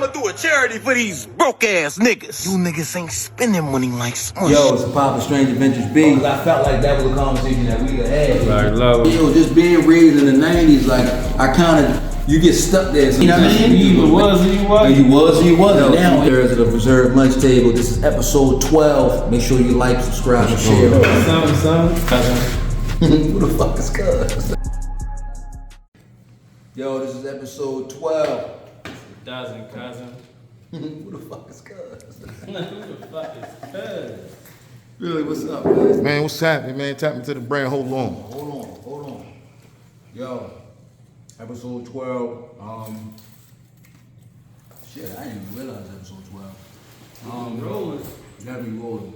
I'ma do a charity for these broke ass niggas. You niggas ain't spending money like smush. Yo, it's a Papa Strange Adventures B. Because I felt like that was a conversation that we could have. Right, love it. Yo, just being raised in the 90s, like, I kind of, you get stuck there. You know what I mean? You either was or you wasn't. You was or you wasn't. Now, there's the Reserve Lunch Table. This is episode 12. Make sure you like, subscribe, and share. Son. Who the fuck is Cuz? Yo, this is episode 12. Dozen cousin. Who the fuck is Cuz? Who the fuck is Cuz? Really, what's up, guys? Man, what's happening, man? Tap into the brand. Hold on. Hold on. Yo, episode 12. Shit, I didn't even realize episode 12. Rolling. Gotta be rolling.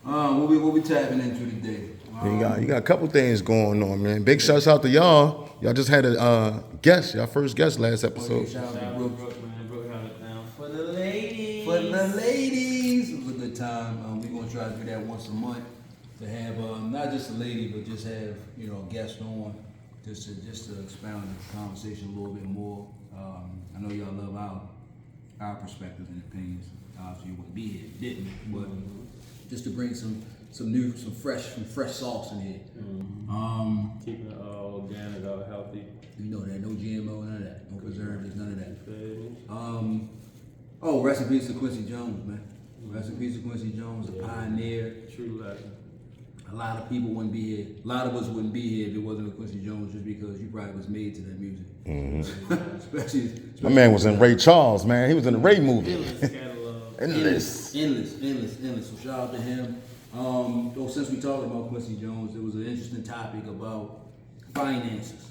What we tapping into today? You got a couple things going on, man. Big shouts out to y'all. Y'all just had a guest, y'all first guest last episode. Shout out to Shout out Brooke. to Brooke, man. Brooke held it down for the ladies. For the ladies, it was a good time. We're gonna try to do that once a month to have not just a lady, but just have a guest on, just to expound the conversation a little bit more. I know y'all love our perspectives and opinions. Obviously, you wouldn't be here if you didn't, but just to bring some fresh sauce in here. Mm-hmm. Keeping it all organic, all healthy. You know that, no GMO, none of that, no preservatives, none of that. Good. Oh, rest in peace to Quincy Jones, man. Rest in peace to Quincy Jones, a pioneer. True legend. A lot of people wouldn't be here. A lot of us wouldn't be here if it wasn't for Quincy Jones, just because you probably was made to that music. Mm-hmm. especially My man was in Ray Charles, man. He was in the Ray movie. Endless catalog. Endless. So shout out to him. Since we talked about Quincy Jones, there was an interesting topic about finances.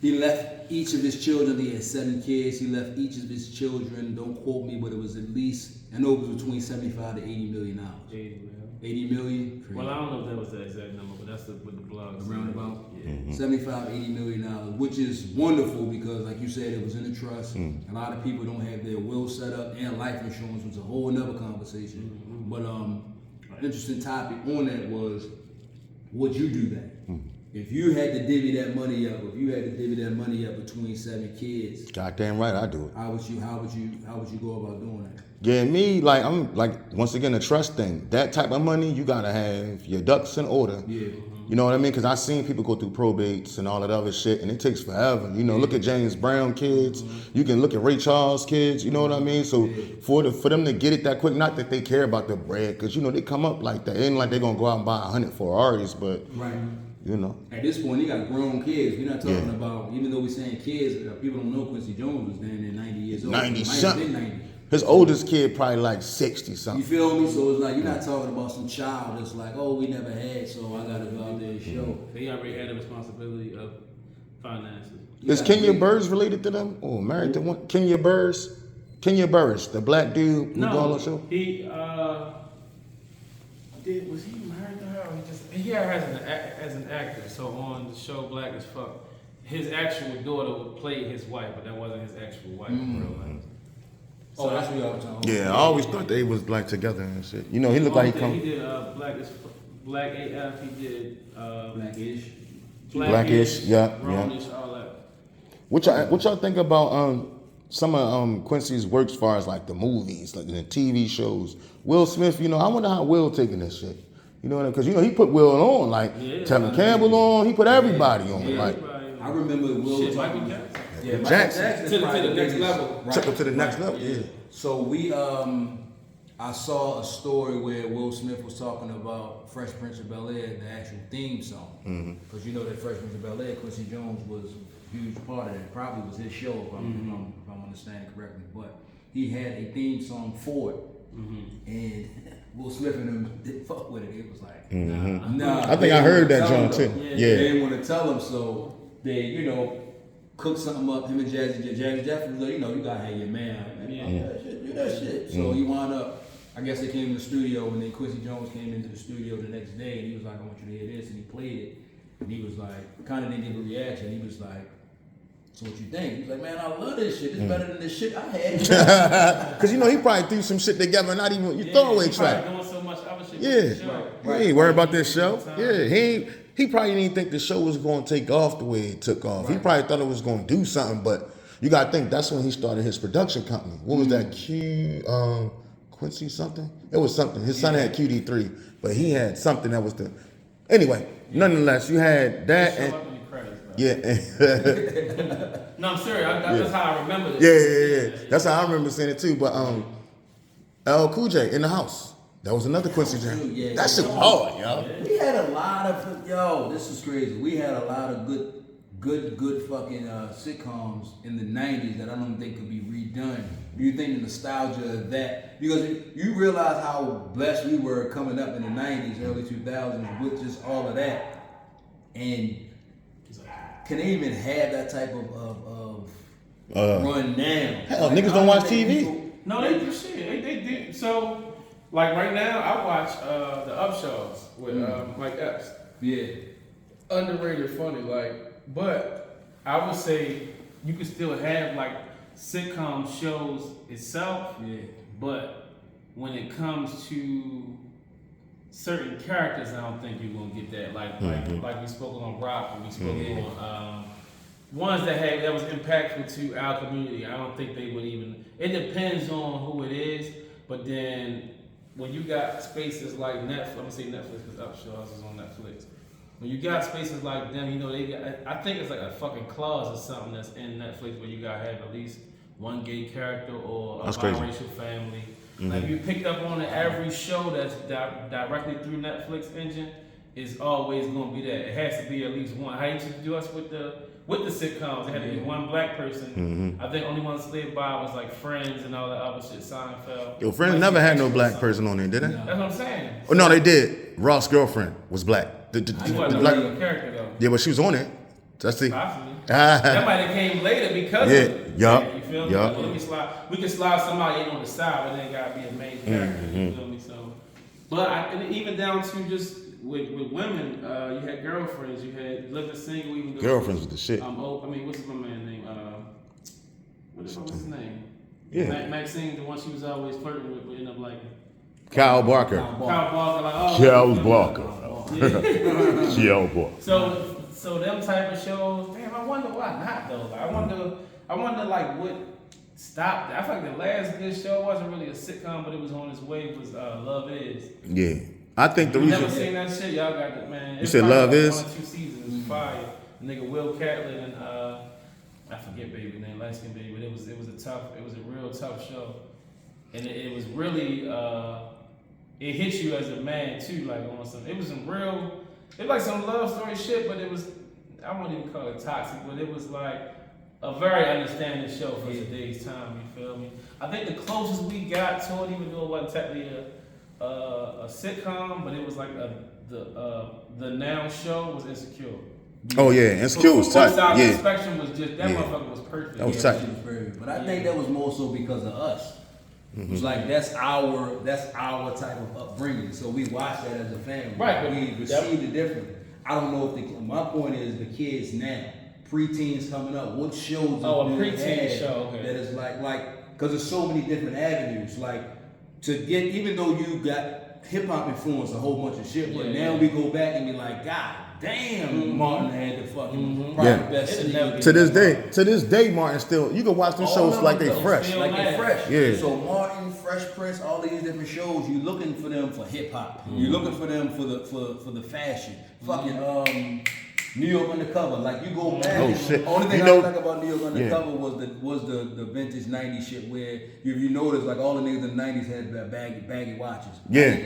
He left each of his children, he had 7 kids, he left each of his children, don't quote me, but it was at least, I know it was between 75 to 80 million dollars. 80 million. 80 million? Well, I don't know if that was the exact number, but that's what the blog said. Roundabout? Yeah. 75, 80 million dollars, which is wonderful because, like you said, it was in the trust. A lot of people don't have their will set up, and life insurance was a whole nother conversation. But an interesting topic on that was, would you do that? If you had to divvy that money up, between 7 kids, Goddamn right, I do it. how would you go about doing that? Yeah, me, I'm once again, a trust thing. That type of money, you gotta have your ducks in order. Yeah. You know what I mean? Because I've seen people go through probates and all that other shit, and it takes forever. Look at James Brown kids. You can look at Ray Charles kids. You know what I mean? So for them to get it that quick, not that they care about the bread, because they come up like that. It ain't like they're gonna go out and buy 100 Ferraris, but Right. At this point, you got grown kids. We're not talking about, even though we're saying kids, people don't know Quincy Jones was damn near 90 years old. 90 He might have something. been 90. His oldest kid probably like 60 You something. feel me? So it's like, you're not talking about some child that's like, oh, we never had, so I gotta go out there and show. They already had the responsibility of finances. Is Kenya Burrs related to them? Or married to one? Kenya Burrs, the black dude who go on the show? He was he married to her? Or he as an actor. So on the show Black as Fuck, his actual daughter would play his wife, but that wasn't his actual wife in real life. Oh, that's what y'all talking about. Yeah, I always thought they was like together and shit. He looked like he come. He did Black AF. He did Blackish. Blackish, yeah. Grownish, all that. What y'all think about some of Quincy's work as far as like the movies, like the TV shows? Will Smith, I wonder how Will taking this shit. You know what I mean? Because he put Will on, like Tevin Campbell on. He put everybody on. Like I remember Will Michael Jackson. Yeah, Michael Jackson. To the next level. took him to the next level. Yeah. So I saw a story where Will Smith was talking about Fresh Prince of Bel-Air, the actual theme song. Because that Fresh Prince of Bel-Air, Quincy Jones was a huge part of that. Probably was his show, if I'm understanding correctly. But he had a theme song for it. And Will Smith and them didn't fuck with it. It was like, nah. I think I heard that, John, too. They Yeah. didn't want to tell him, so they, cooked something up. Him and Jazzy Jeff was like, you gotta have your man. Do that shit. So he wound up, I guess they came in the studio, and then Quincy Jones came into the studio the next day, and he was like, I want you to hear this, and he played it. And he was like, kind of didn't give a reaction. He was like, so what you think? He was like, man, I love this shit. It's better than the shit I had. Because he probably threw some shit together, not even you throwaway track. Doing so much other shit. Yeah, he ain't worried about this show. Yeah, he probably didn't think the show was going to take off the way it took off. He probably thought it was going to do something, but You gotta think that's when he started his production company. What was that? Quincy something? It was something. His son had QD3, but he had something that was the. Anyway, nonetheless, you had that. Show And, up in your credits, bro. yeah. No, I'm serious. That's how I remember this. Yeah. That's how I remember seeing it too. But L Cool J in the house. That was another Quincy jam. Yeah, that shit was hard, yo. We had a lot of this is crazy. We had a lot of good fucking sitcoms in the '90s that I don't think could be redone. You think the nostalgia of that, because you realize how blessed we were coming up in the '90s, early 2000s with just all of that, and can they even have that type of run now? Hell, Like, niggas I don't watch think TV. people- No, they do shit. They do. So, like right now, I watch the Upshaws with Mike Epps. Yeah. Underrated, funny, but I would say you could still have like sitcom shows itself. Yeah. But when it comes to certain characters, I don't think you're gonna get that. Like we spoke on Rock, and we spoke on ones that was impactful to our community. I don't think they would even. It depends on who it is, but then when you got spaces like Netflix, let me say Netflix because Upshaws is on Netflix. When you got spaces like them, they got. I think it's like a fucking clause or something that's in Netflix where you gotta have at least one gay character or a biracial family. Like you picked up on it, every show that's directly through Netflix engine is always gonna be that. It has to be at least one. How you used to do us with the sitcoms? It had to be one black person. I think only one slid by was like Friends and all that other shit. Seinfeld. Yo, Friends never had no black person on there, did they? That's what I'm saying. Oh no, they did. Ross' girlfriend was black. The You wasn't a black. regular character though. Yeah, but she was on it. That's the. Possibly. That might have came later because of it. Yup, You feel me? yup. Like, we can slide somebody in on the side, but it ain't gotta be a main character. You feel me? So, but and even down to just with women, you had girlfriends, you had living single, even though Girlfriends was the shit. What's my man name? What's his name? Yeah. Maxine, the one she was always flirting with, but ended up liking. Kyle Barker. Kyle Barker, like Kyle Barker. Yeah. Kyle Barker. So them type of shows, damn, I wonder why not though. Like, I wonder like what stopped that. I feel like the last good show wasn't really a sitcom, but it was on its way. Was Love Is. Yeah. I think the You reason. never seen that shit? Y'all got it, man. You said Love Is? 1 or 2 seasons, fire. The nigga Will Catlin and I forget baby name, light skin baby, but it was a real tough show, and it was really it hits you as a man too, like on some. It was some real. It was like some love story shit, but it was. I wouldn't even call it toxic, but it was like a very understanding show for today's time. You feel me? I think the closest we got to it, even though it wasn't technically a sitcom, but it was like the now show was Insecure. Oh yeah, Insecure was tight. The Yeah. Spectrum was just that motherfucker was perfect. That was Yeah, tight. shit was very good. But I think that was more so because of us. It was like that's our type of upbringing. So we watched that as a family. Right, but We received it differently. I don't know if my point is the kids now, preteens coming up, what shows Oh, a do they preteen have show, okay. that is like because there's so many different avenues. Like to get even though you got hip hop influence a whole bunch of shit, but Yeah, now yeah. we go back and be like, God damn, Martin had the fucking probably Yeah. the best It'll sleeve never- in To this the day, Martin still. You can watch them All shows of like them they though. fresh. Still like they mad. fresh. Yeah. So Martin, Fresh Prince, all these different shows, you looking for them for hip hop. You're looking for them for the fashion. Fucking New York Undercover. Like you go back. Oh, and shit. Only thing You I know- like about New York Undercover was the vintage '90s shit where if you notice like all the niggas in the '90s had baggy watches. Yeah.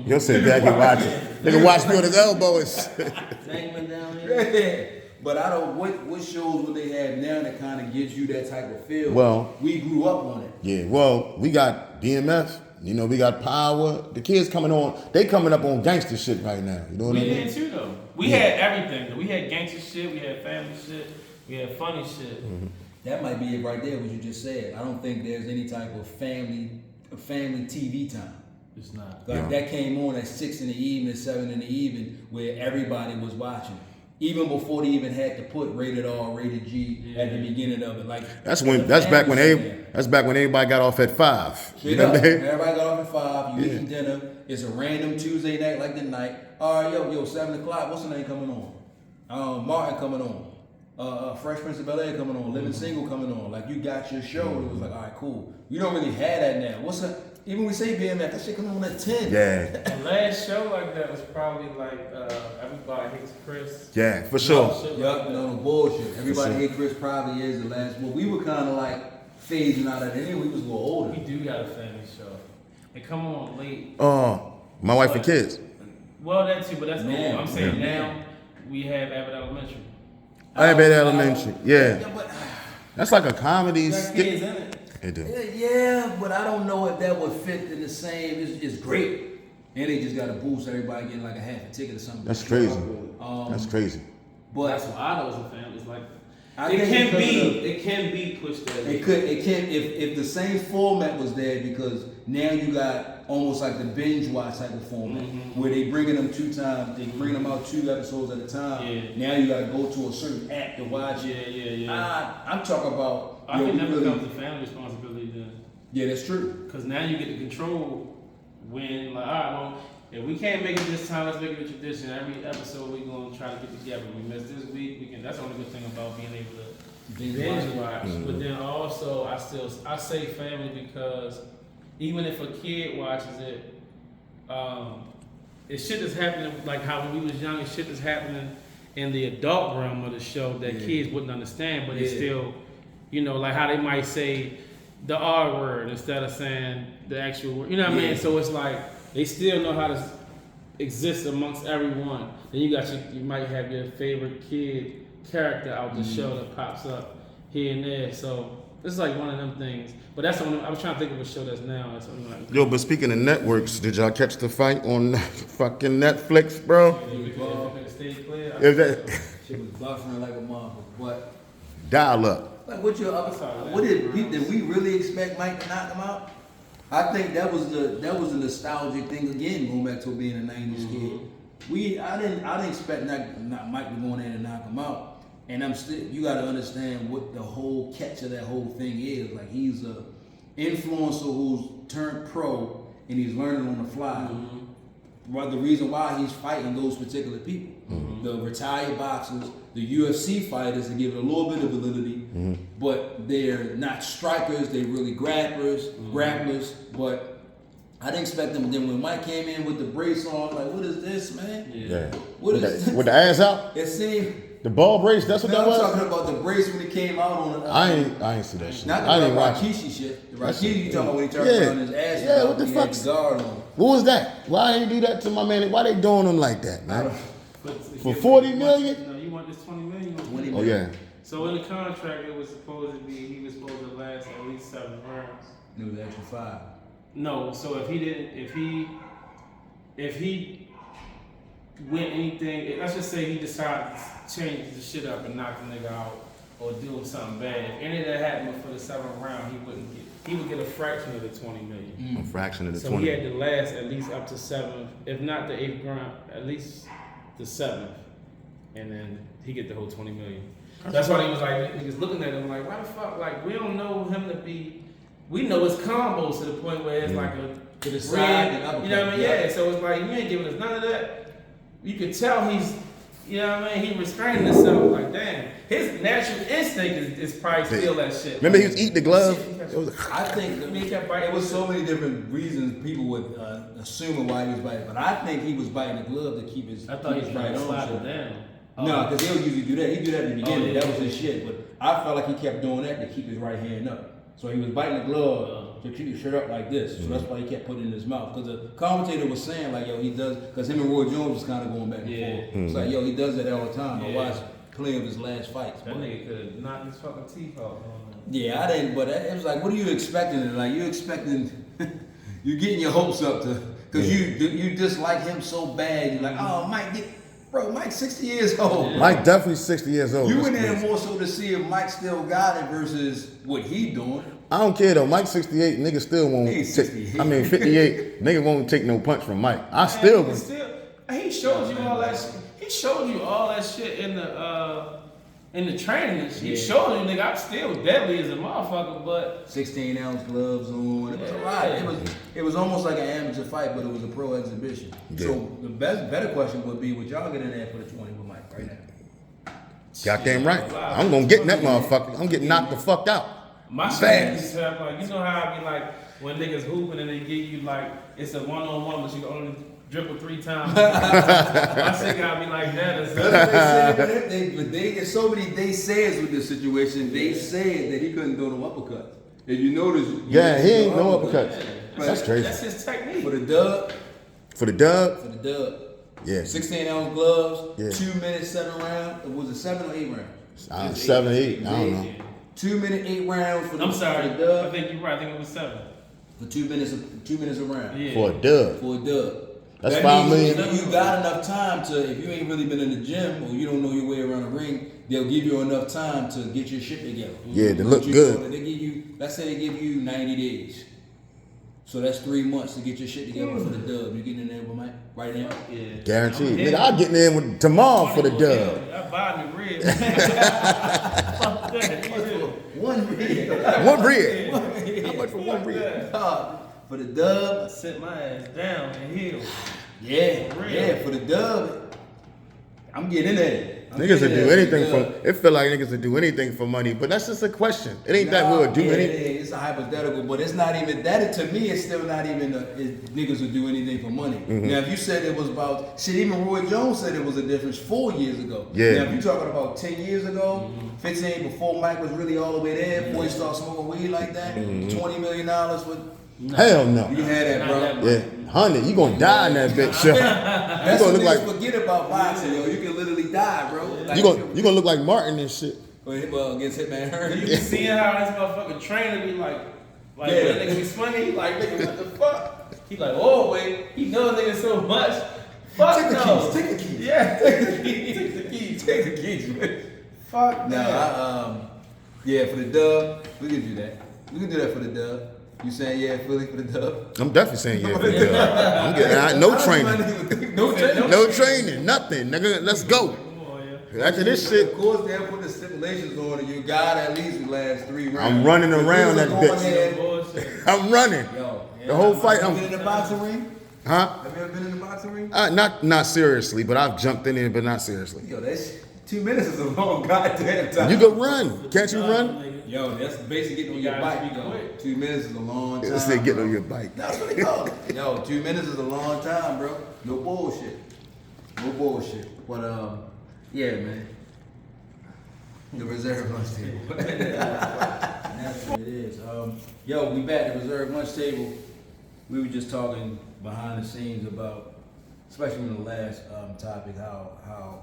Yo said baggy watches. Nigga watch me on his elbows. Dangling down here. Yeah. But I don't. What shows would they have now that kind of gives you that type of feel? Well- we grew up on it. Yeah, well, we got DMF. You know, we got Power. The kids coming on. They coming up on gangster shit right now. You know what We I mean? did too though. We had everything. We had gangster shit. We had family shit. We had funny shit. That might be it right there. What you just said. I don't think there's any type of family TV time. It's not. Like Yeah. that came on at 6 in the evening, 7 in the evening, where everybody was watching. Even before they even had to put rated R, rated G at the beginning of it. Like That's the back when family's there. that's back when everybody got off at 5. You Straight know up. what I mean? Everybody got off at 5. You eating dinner. It's a random Tuesday night like the night. All right, yo, 7 o'clock. What's the name coming on? Martin coming on. Fresh Prince of Bel-Air coming on, Living Single coming on. Like you got your show. It was like, all right, cool. You don't really have that now. What's up? Even we say BMF, that shit coming on at 10. Yeah. The last show like that was probably like Everybody Hates Chris. Yeah, for sure. Yup, no bullshit. Everybody Hate Chris probably is the last one. We were kind of like phasing out of it anyway. We was a little older. We do got a family show. It come on late. My wife and kids. Well, that too, but that's Now. old. I'm saying now we have Abbott Elementary. I ain't been elementary. Yeah. Yeah, but That's like a comedy got skit. kids in it. It do. Yeah, but I don't know if that would fit in the same. It's great. And they just got to boost everybody getting like a half a ticket or something. That's crazy. That's crazy. But That's why I know it's a family. It's like I it think can be pushed that way. it can if the same format was there, because now you got almost like the binge watch type of format where they bringing them 2 times, they bring them out 2 episodes at a time. Yeah. Now you got to go to a certain app to watch Yeah, it. yeah. I'm talking about. I yo, think that we becomes a family responsibility then. Yeah, that's true. Because now you get to control when, like, all right, well, if we can't make it this time, let's make it a tradition. Every episode we're going to try to get together. We missed this week, we can. That's the only good thing about being able to binge watch. But then also, I say family because even if a kid watches it, it's shit that's happening, like how when we was young, it's shit that's happening in the adult realm of the show that kids wouldn't understand, but it's still, you know, like how they might say the R word instead of saying the actual word. You know what I mean? So it's like they still know how to exist amongst everyone. Then you might have your favorite kid character out the show that pops up here and there. So this is like one of them things. But that's the only, I was trying to think of a show that's now. That's only like, Yo, but speaking of networks, did y'all catch the fight on fucking Netflix, bro? stage play. Is that Shit was buffering like a motherfucker. But dial up? like, what your other side? What did we really expect Mike to knock him out? I think that was a nostalgic thing again, going back to being a '90s kid. I didn't expect not Mike to go in there and knock him out. And you got to understand what the whole catch of that whole thing is. Like, he's a influencer who's turned pro and he's learning on the fly. But the reason why he's fighting those particular people, the retired boxers, the UFC fighters, to give it a little bit of validity, but they're not strikers, they're really grapplers. But I didn't expect them. Then when Mike came in with the brace on, like, what is this, man? Yeah. What is this? With the ass out? It seemed. The ball brace, that's what No, that I'm was? talking about the brace when it came out on the. I ain't see that shit. Not I the didn't watch it. Rikishi shit. The Rikishi you talking about when he turned Yeah. around his ass. Yeah, out, what the he had fuck? guard on. What was that? Why you do that to my man? Why they doing him like that, man? But For 40 million? No, you want this 20 million? You want 20 Oh yeah. So in the contract, it was supposed to be he was supposed to last at least 7 rounds. It was extra 5. No, so if he win anything, let's just say he decided to change the shit up and knock the nigga out or do something bad. If any of that happened for the 7th round, he would get a fraction of the 20 million. A fraction of the So 20. he had to last at least up to 7th, if not the 8th round, at least the 7th, and then he get the whole 20 million. That's why he was like, niggas looking at him like, why the fuck? Like, we don't know him to be. We know it's combos to the point where it's like a To the side and red, uppercut. you know what I mean? Yeah. Yeah. So it's like you ain't giving us none of that. You can tell he's, you know what I mean? He restraining himself. Like, damn, his natural instinct is probably still that shit. Remember he was eating the glove? It was, I think it was so many different reasons people would assume why he was biting, but I think he was biting the glove to keep his. I thought he was trying to on slide shit. it down. No, because they'll usually do that. He do that in the beginning. yeah, That was yeah. his shit. But I felt like he kept doing that to keep his right hand up. So he was biting the glove to keep his shirt up like this. So that's why he kept putting it in his mouth. Because the commentator was saying like, yo, he does, because him and Roy Jones was kind of going back and forth. It's like, yo, he does that all the time. I watched plenty of his last fights. That but- nigga could have knocked his fucking teeth out. Yeah, I didn't, but it was like, what are you expecting? Like, you're expecting, you're getting your hopes up to, because you dislike him so bad. You're like, oh, Mike's 60 years old. Mike definitely 60 years old. You That's went there crazy. more so to see if Mike still got it versus what he doing. I don't care though. Mike 68, nigga still won't He's take. 68. I mean 58, nigga won't take no punch from Mike. I Man, still. he showed you all that shit. He showed you all that shit in the training and shit. He showed you, nigga, I'm still deadly as a motherfucker, but 16-ounce gloves on. It was a lot. It was almost like an amateur fight, but it was a pro exhibition. Yeah. So the better question would be, would y'all get in there for the 20 with Mike right now? Goddamn right. I'm gonna get in that motherfucker. I'm getting knocked the fuck out. My Fast. shit is like, you know how I be like, when niggas hooping and they give you like, it's a one-on-one, but you can only dribble 3 times. My shit gotta be like that. Or something. But they get so many they says with this situation. They said that he couldn't throw no uppercuts. If you notice, Yeah, he ain't no uppercuts. Yeah. That's crazy. That's his technique. For the dub, For the dub, for the dub. yeah. 16-ounce gloves, Yeah. 2 minutes, 7 rounds. Was it 7 or 8 rounds? 7, 8. I don't know. 2 minute, 8 rounds for the, I'm sorry. for the dub. I think you're right. I think it was 7. For 2 minutes, 2 minutes a round. Yeah. For a dub. For a dub. That's That 5 means million. if you got enough time to, if you ain't really been in the gym or you don't know your way around the ring, they'll give you enough time to get your shit together. Yeah, to look good. They give you, let's say they give you 90 days. So that's 3 months to get your shit together for the dub. You getting in there with Mike right now? Yeah. Guaranteed. Nigga, I'm getting in with tomorrow for the dub. I buy the rib. Fuck that. One rig. One bread. How much for one bread? For the dub, I sit my ass down and heal. yeah, For real. yeah. For the dub, I'm getting in there. I'm Niggas would getting do in there anything the dub. for. It feel like niggas would do anything for money, but that's just a question. It ain't that we'll do yeah, anything. It's a hypothetical, but it's not even that. To me, it's still not even niggas would do anything for money. Mm-hmm. Now, if you said it was about shit, even Roy Jones said it was a difference 4 years ago. Yeah. Now, if you're talking about 10 years ago, 15 before Mike was really all the way there, before he started smoking weed like that, $20 million for Hell no. you had that, bro. Not that Yeah, 100. You gonna die in that bitch. You That's gonna what look niggas like forget about boxing, yo. You can literally die, bro. Like, you gonna look like Martin and shit. well, against Hitman Hearn. You be seeing how this motherfucking trainer be like Yeah. when nigga be swinging, he like, nigga, what the fuck? He like, oh wait, he knows nigga so much. Fuck Take the no. keys, take the keys. Yeah, take the keys, take the keys. Take the keys. Fuck Nah, that. yeah, for the dub, we can do that. We can do that for the dub. You saying yeah, Philly for the dub? I'm definitely saying yeah for the dub. I'm getting no training. No training. No training, nothing. Nigga, let's go. Come on, yeah. After this shit, Of course, they'll put the stipulations on it. You gotta at least last 3 rounds. I'm running around that If you was bitch. going ahead- Bullshit. I'm running. Yo, The whole fight, Have I'm you been in the boxing ring? huh? Have you ever been in the boxing ring? Not seriously, but I've jumped in it, but not seriously. Yo, that's 2 minutes is a long goddamn time. You go run. Can't you run? Yo, that's basically getting on You your gotta bike. be Yo. quick. 2 minutes is a long time. This nigga getting on bro. your bike. That's what they call it. Yo, 2 minutes is a long time, bro. No bullshit. No bullshit. But yeah, man. The reserve lunch table. That's what it is. Yo, we back at the reserve lunch table. We were just talking behind the scenes about, especially in the last topic, how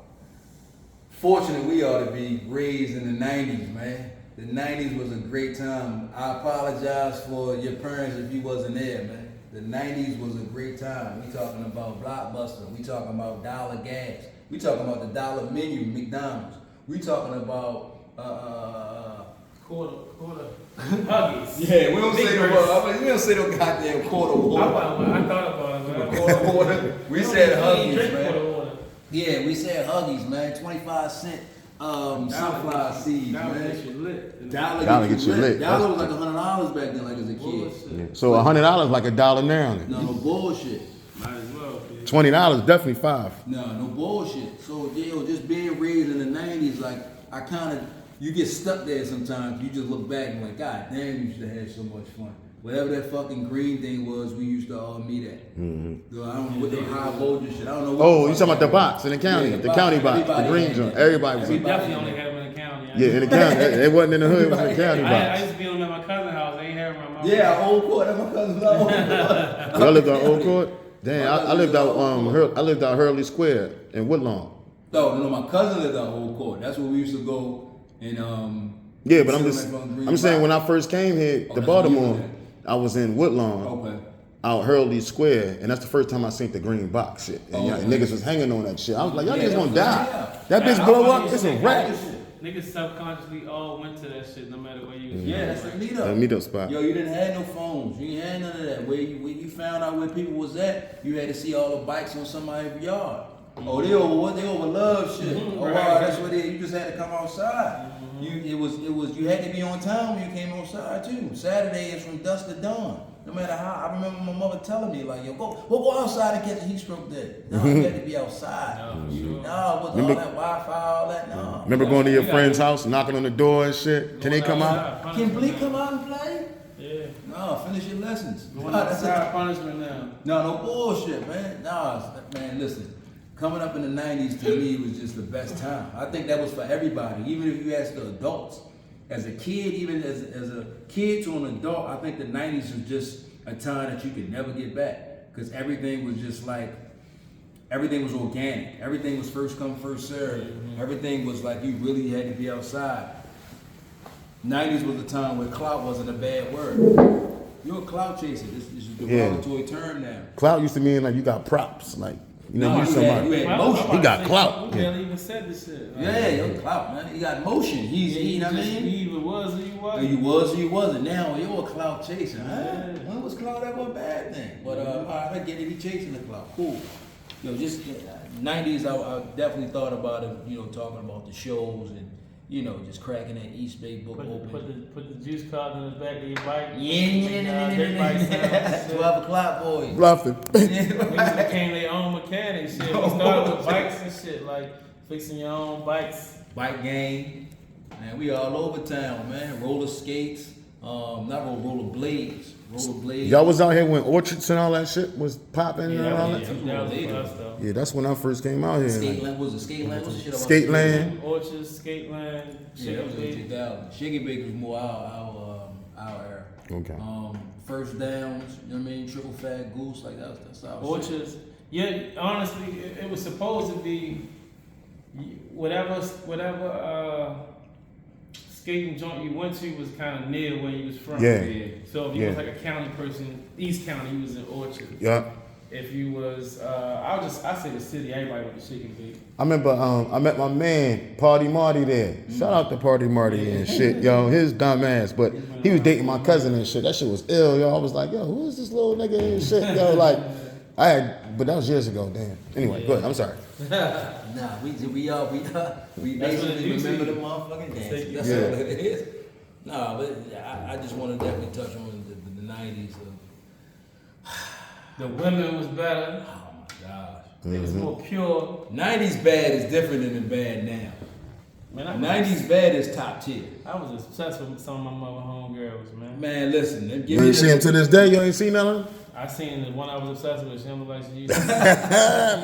fortunate we are to be raised in the 90s, man. The 90s was a great time. I apologize for your parents if you wasn't there, man. The 90s was a great time. We talking about Blockbuster. We talking about dollar gas. We talking about the dollar menu, McDonald's. We talking about Quarter. Huggies. yeah, we don't Big say no Birds. we don't say no goddamn quarter I water. thought about it. Man. Quarter water. We said Drink Huggies, man. quarter water. Yeah, we said Huggies, man. 25-cent sunflower seeds, Dollar man. gets you lit. Dollar get you lit. Dollar was like $100 back then, like as a kid. Bullshit. So $100 like $1 now. No bullshit. Might as well. Bitch. $20 definitely $5. No bullshit. So, yo, just being raised in the 90s, like, I kind of, you get stuck there sometimes. You just look back and like, God damn, you used to have so much fun. Whatever that fucking green thing was, we used to all meet at. Yo, I don't know what the high voltage shit. I don't know. What Oh, you talking about the box in the county, Yeah, the county box, the Everybody green had joint. that. Everybody was We in. definitely only had them in the county. Yeah, in the county. It wasn't in the hood. It was in the county I box. used to be on at my cousin's house. They ain't have them at my Yeah, Old Court. That's my cousin's old court. I lived on Old Court. Damn, I lived out I lived out Hurley Square in Woodlawn. No, my cousin lived on Old Court. That's where we used to go and Yeah, but sit I'm saying when I first came here Oh, to that's where you Baltimore, was I was in Woodlawn. Okay. Out Hurley Square, and that's the first time I seen the green box shit. And y'all niggas was hanging on that shit. I was like, y'all Yeah, niggas gonna that's- die. yeah. That bitch blow up, it's a wrap. Niggas subconsciously all went to that shit no matter where you was. Yeah, that's the meetup. That meetup spot. Yo, you didn't have no phones. You ain't had none of that. Where you found out where people was at, you had to see all the bikes on somebody's yard. Oh, they over what? They over love shit. Mhm, Oh right. wow, that's what it is. You just had to come outside. It was you had to be on time when you came outside too. Saturday is from dusk to dawn. No matter how, I remember my mother telling me like, yo, go outside and catch a heat stroke day. No, you had to be outside. No, for sure. No, with all that Wi-Fi, all that, no. Remember going to your you friend's gotta- house, knocking on the door and shit? Can they come out? Can Bleak come out and play? Yeah. No, finish your lessons. Going Nah, that's outside it. punishment now. No bullshit, man. Man, listen. Coming up in the 90s to me was just the best time. I think that was for everybody, even if you ask the adults. As a kid, even as a kid to an adult, I think the 90s was just a time that you could never get back. Because everything was just like, everything was organic. Everything was first come, first serve. Everything was like you really had to be outside. 90s was the time where clout wasn't a bad word. You're a clout chaser. This is a derogatory term now. Clout used to mean like you got props, like you know, No, you you somebody. had Well, motion. I'm He got about to say, clout. We barely even said this shit. Like, Yeah, your clout, man. He got motion. He's, you know what I He mean? either was or he Or wasn't. you was or you wasn't. Now you're a clout chaser, huh? Yeah. When was clout ever a bad thing? But all right, I get it. He chasing the clout. Cool. Yo, just 90s. I definitely thought about it. You know, talking about the shows and just cracking that East Bay book open. Put the juice card in the back of your bike. Dirt bike sounds. 12 o'clock, boys. Bluffing. We became their own mechanics. Shit. We started with bikes and shit, like fixing your own bikes. Bike gang. Man, we all over town, man. Roller skates. Not roller blades. Roller blades. Y'all was out here when Orchards and all that shit was popping and all Yeah, that? that was for us though. Yeah, that's when I first came out here. Skateland, was it Skateland? What's the shit about Skateland. Orchards, Skateland, Yeah, that was in Chicken 2000. Shiggy Bake was more our era. Okay. First downs, you know what I mean? Triple fat goose, like that's our shit. Orchards. Yeah, honestly, it was supposed to be whatever skating joint you went to was kind of near where you was from. Yeah. So if you Yeah. was like a county person, East County, you was in Orchard. Yeah. If you was, I say the city. Everybody went to Chicken Bake. I remember I met my man, Party Marty there. Shout out to Party Marty and shit, yo. His dumb ass. But he was dating my cousin and shit. That shit was ill, yo. I was like, yo, who is this little nigga and shit, yo? Like, but that was years ago, damn. Anyway, go ahead. I'm sorry. Nah, we That's what basically it remember the is. motherfucking dances. That's Yeah. all it is. Nah, but I just want to definitely touch on the 90s. The women was better. Oh my gosh. It was more pure. 90s bad is different than the bad now. Man, 90s bad is top tier. I was obsessed with some of my mother homegirls, man. Man, listen, give You me ain't see him to this day? You ain't seen none of him? I seen the one I was obsessed with. She looked like she used to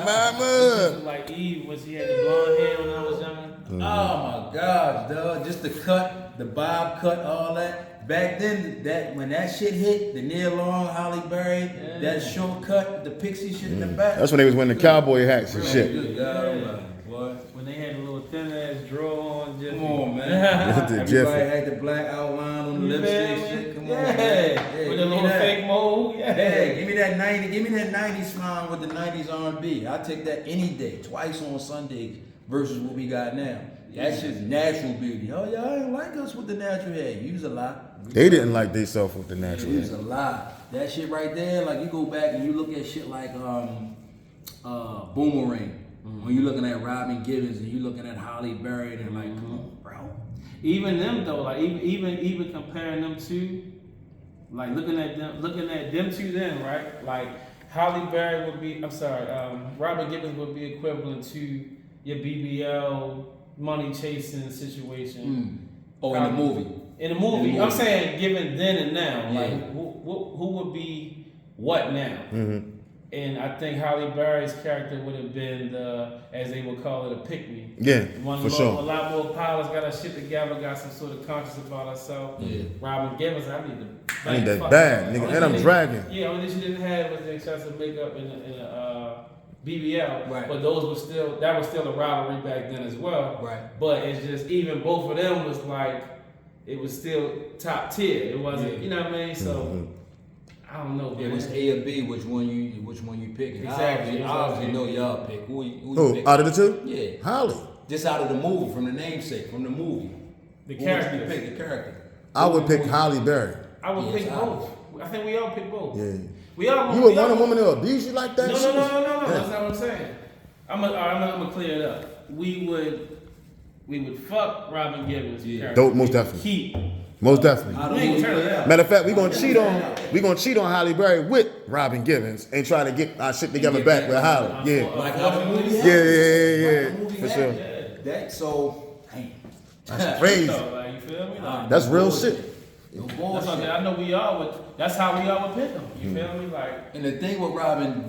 Mama. look like Eve when she had the blonde hair when I was younger. Oh my gosh, dog! Just the cut, the bob cut, all that. Back then, when that shit hit, the Neil Long, Holly Berry, that short cut, the pixie shit in the back. That's when they was wearing the cowboy hats and shit. Good God, Almighty, boy. When they had a little thin ass draw on, just Come on, man. The Everybody Jiffy. had the black outline on the You lipstick feel me? shit. Come on, Yeah. man. With give the me little that. fake mole. Yeah. Hey, give me that 90s smile with the 90s R&B. I take that any day, twice on Sundays versus what we got now. That's just natural beauty. Oh, y'all ain't like us with the natural hair. Use a lot. They didn't like themselves with the natural Use hair. a lot. That shit right there, like you go back and you look at shit like Boomerang. When you're looking at Robin Gibbons and you're looking at Holly Berry, they're like, come on, bro. Even them though, like even comparing them to, like looking at them to them, right? Like Holly Berry would be, Robert Gibbons would be equivalent to your BBL money chasing situation. Oh, in the movie. In the movie, movie. I'm saying given then and now, Yeah. like who would be what now? Mm-hmm. And I think Holly Berry's character would have been the, as they would call it, a pick-me. Yeah, One for a sure. lot more polished, got her shit together, got some sort of conscious about herself. Yeah. Robin Gibbons, I need to. I need that fuck bag, her. nigga. Only And I'm thing- dragging. Yeah, only thing she didn't have was the excessive makeup in a BBL. Right. But those were still, that was still a rivalry back then as well. Right. But it's just, even both of them was like, it was still top tier. It wasn't, you know what I mean? So, I don't know. It man. was A or B, which one you picking? Exactly. I obviously know y'all pick. Who you Who? pick? Out of the two? Yeah. Holly. Just out of the movie, from the namesake, from the movie. The Who would you characters. pick? The character. I would pick Who you- Holly Berry. I would Yes, pick I- both. I think we all pick both. Yeah. We all. You would want a woman to abuse you like that? No, Shit no, was- no, no, no. Yeah. That's not what I'm saying. I'm gonna clear it up. We would fuck Robin Givens. Yeah. Dope, most definitely. Keep. Most definitely. I don't We ain't know turn it out. Matter of fact, we gonna cheat on Halle Berry with Robin Givens and try to get our shit together get back back with on Halle. Yeah. Like how the movie Yeah, happened. for sure. That so, damn. That's crazy. So, like, you feel me? Like, That's real Bullshit. shit. No that's bullshit. what I know we all would. That's how we all would pick him. You feel me? Like, And the thing with Robin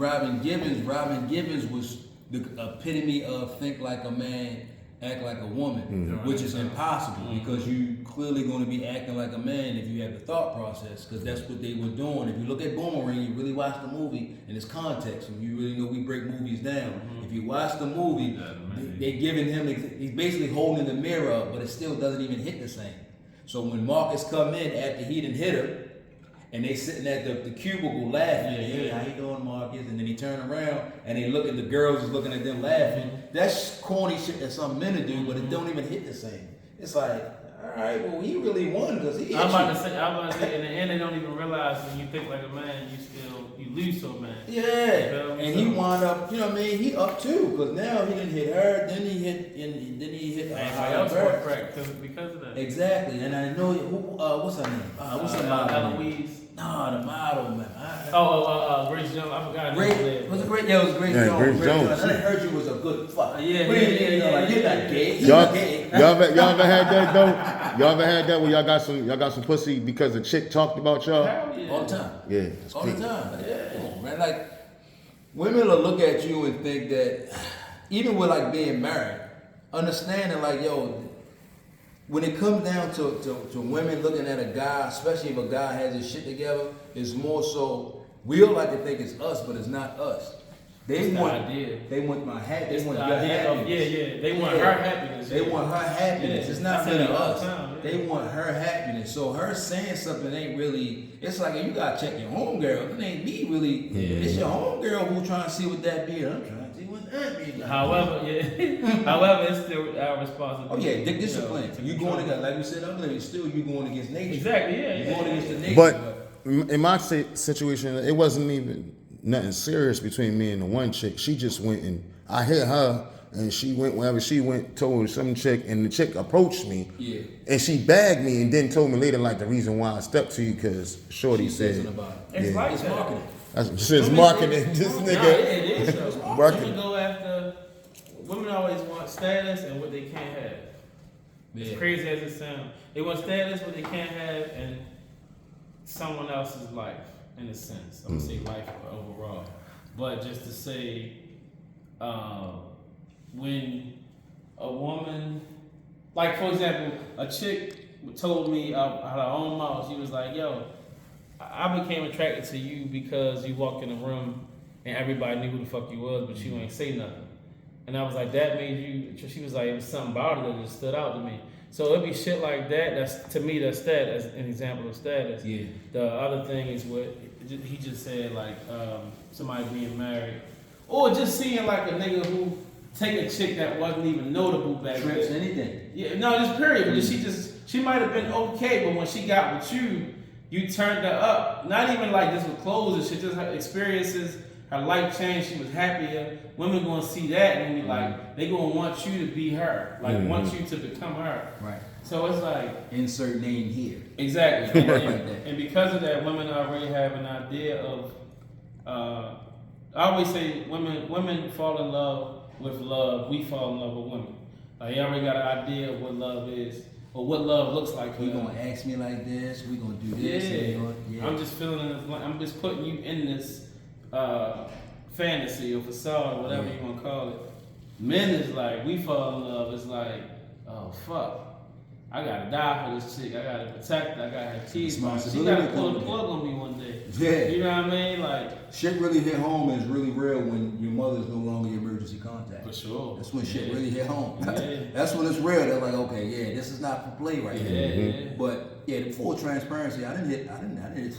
Givens was the epitome of think like a man, act like a woman, which is impossible because you clearly going to be acting like a man if you have the thought process, because that's what they were doing. If you look at Boomerang, you really watch the movie in its context, and you really know we break movies down. If you watch the movie, they giving him, he's basically holding the mirror up, but it still doesn't even hit the same. So when Marcus come in after he done hit her, and they sitting at the cubicle laughing, hey, how you doing, Marcus? And then he turn around and they look at the girls is looking at them laughing. That's corny shit that some men do, but it don't even hit the same. It's like, all right, well, he really won because he hit I'm about you. to say, in the end, they don't even realize when you think like a man, you lose so man. Yeah, feel me? and he wound up, you know what I mean? He up too, because now he didn't hit her, then he hit Everybody else her. got cracked because of that. Exactly, and I know who. What's her name? What's her model? name? Eloise. Nah, the model man. Grace Jones. I forgot. Great, was it great? Yeah, it was Grace Yeah, Jones. Grace Jones. And I heard you was a good fuck. Yeah, What do you yeah, mean? yeah, Like, yeah, you're yeah. not gay. You're Y'all, not gay. y'all ever had that though? Y'all ever had that where y'all got some pussy because a chick talked about y'all? Hell yeah. All the time. Yeah, it's All the peak. time. Yeah, man. Like, women will look at you and think that, even with like being married, understanding like, yo, when it comes down to women looking at a guy, especially if a guy has his shit together, it's more so we'll like to think it's us, but it's not us. They It's the want idea. They want my happiness. It's They want the your idea of- happiness. yeah. They want her happiness. They want her happiness. Yeah. It's not I say really that all us. the time, yeah. They want her happiness. So her saying something ain't really. It's like you gotta check your homegirl. It ain't me really. It's your homegirl who trying to see what that be. I'm trying to see what that be. However, it's still our responsibility. Oh yeah, dick you know, discipline. to You control. going against, like we said earlier, still you going against nature. Exactly, yeah, You yeah, going yeah. against the nature. But in my situation, it wasn't even nothing serious between me and the one chick. She just went and I hit her, and she went wherever she went, told some chick, and the chick approached me, Yeah. and she bagged me, and then told me later like the reason why I stepped to you because Shorty She said said, something about it. It's Yeah. like It's that. marketing. that's, she says marketing. This Nah, nigga, it is. though. Marketing. Women go after. Women always want status and what they can't have. Yeah. As crazy as it sounds, they want status, what they can't have, and someone else's life, in a sense. I'm gonna say life overall, but just to say, when a woman, like for example, a chick told me out her own mouth, she was like, "Yo, I became attracted to you because you walked in the room and everybody knew who the fuck you was, but you ain't say nothing." And I was like, that made you. She was like, it was something about it that just stood out to me. So it'd be shit like that. That's to me, that's status, an example of status. Yeah. The other thing is what he just said, like somebody being married, or just seeing like a nigga who take a chick that wasn't even notable back Trips, then. anything. Yeah, no, just period. Because she might have been okay, but when she got with you, you turned her up. Not even like just with clothes and shit, just her experiences. Her life changed. She was happier. Women gonna see that and be like, they gonna want you to be her, like want you to become her. Right. So it's like Insert name here. exactly, and, Like and, that. and because of that, women already have an idea of. I always say women fall in love with love. We fall in love with women. Like you already got an idea of what love is or what love looks like. For You them. gonna ask me like this? We gonna do this? Yeah. And you gonna, yeah. I'm just feeling it. I'm just putting you in this fantasy or facade or whatever you want to call it. Men is like, we fall in love. It's like, oh fuck, I gotta die for this chick. I gotta protect her. I gotta have kids. She Responsibility gotta pull the coming plug on me one day. Yeah. You know what I mean? Like, Shit really hit home is really real when your mother is no longer your emergency contact. for sure. That's when shit Yeah. really hit home. Yeah. That's when it's real. They're like, okay, yeah, this is not for play right Yeah, here. yeah. But yeah, the full transparency, I didn't hit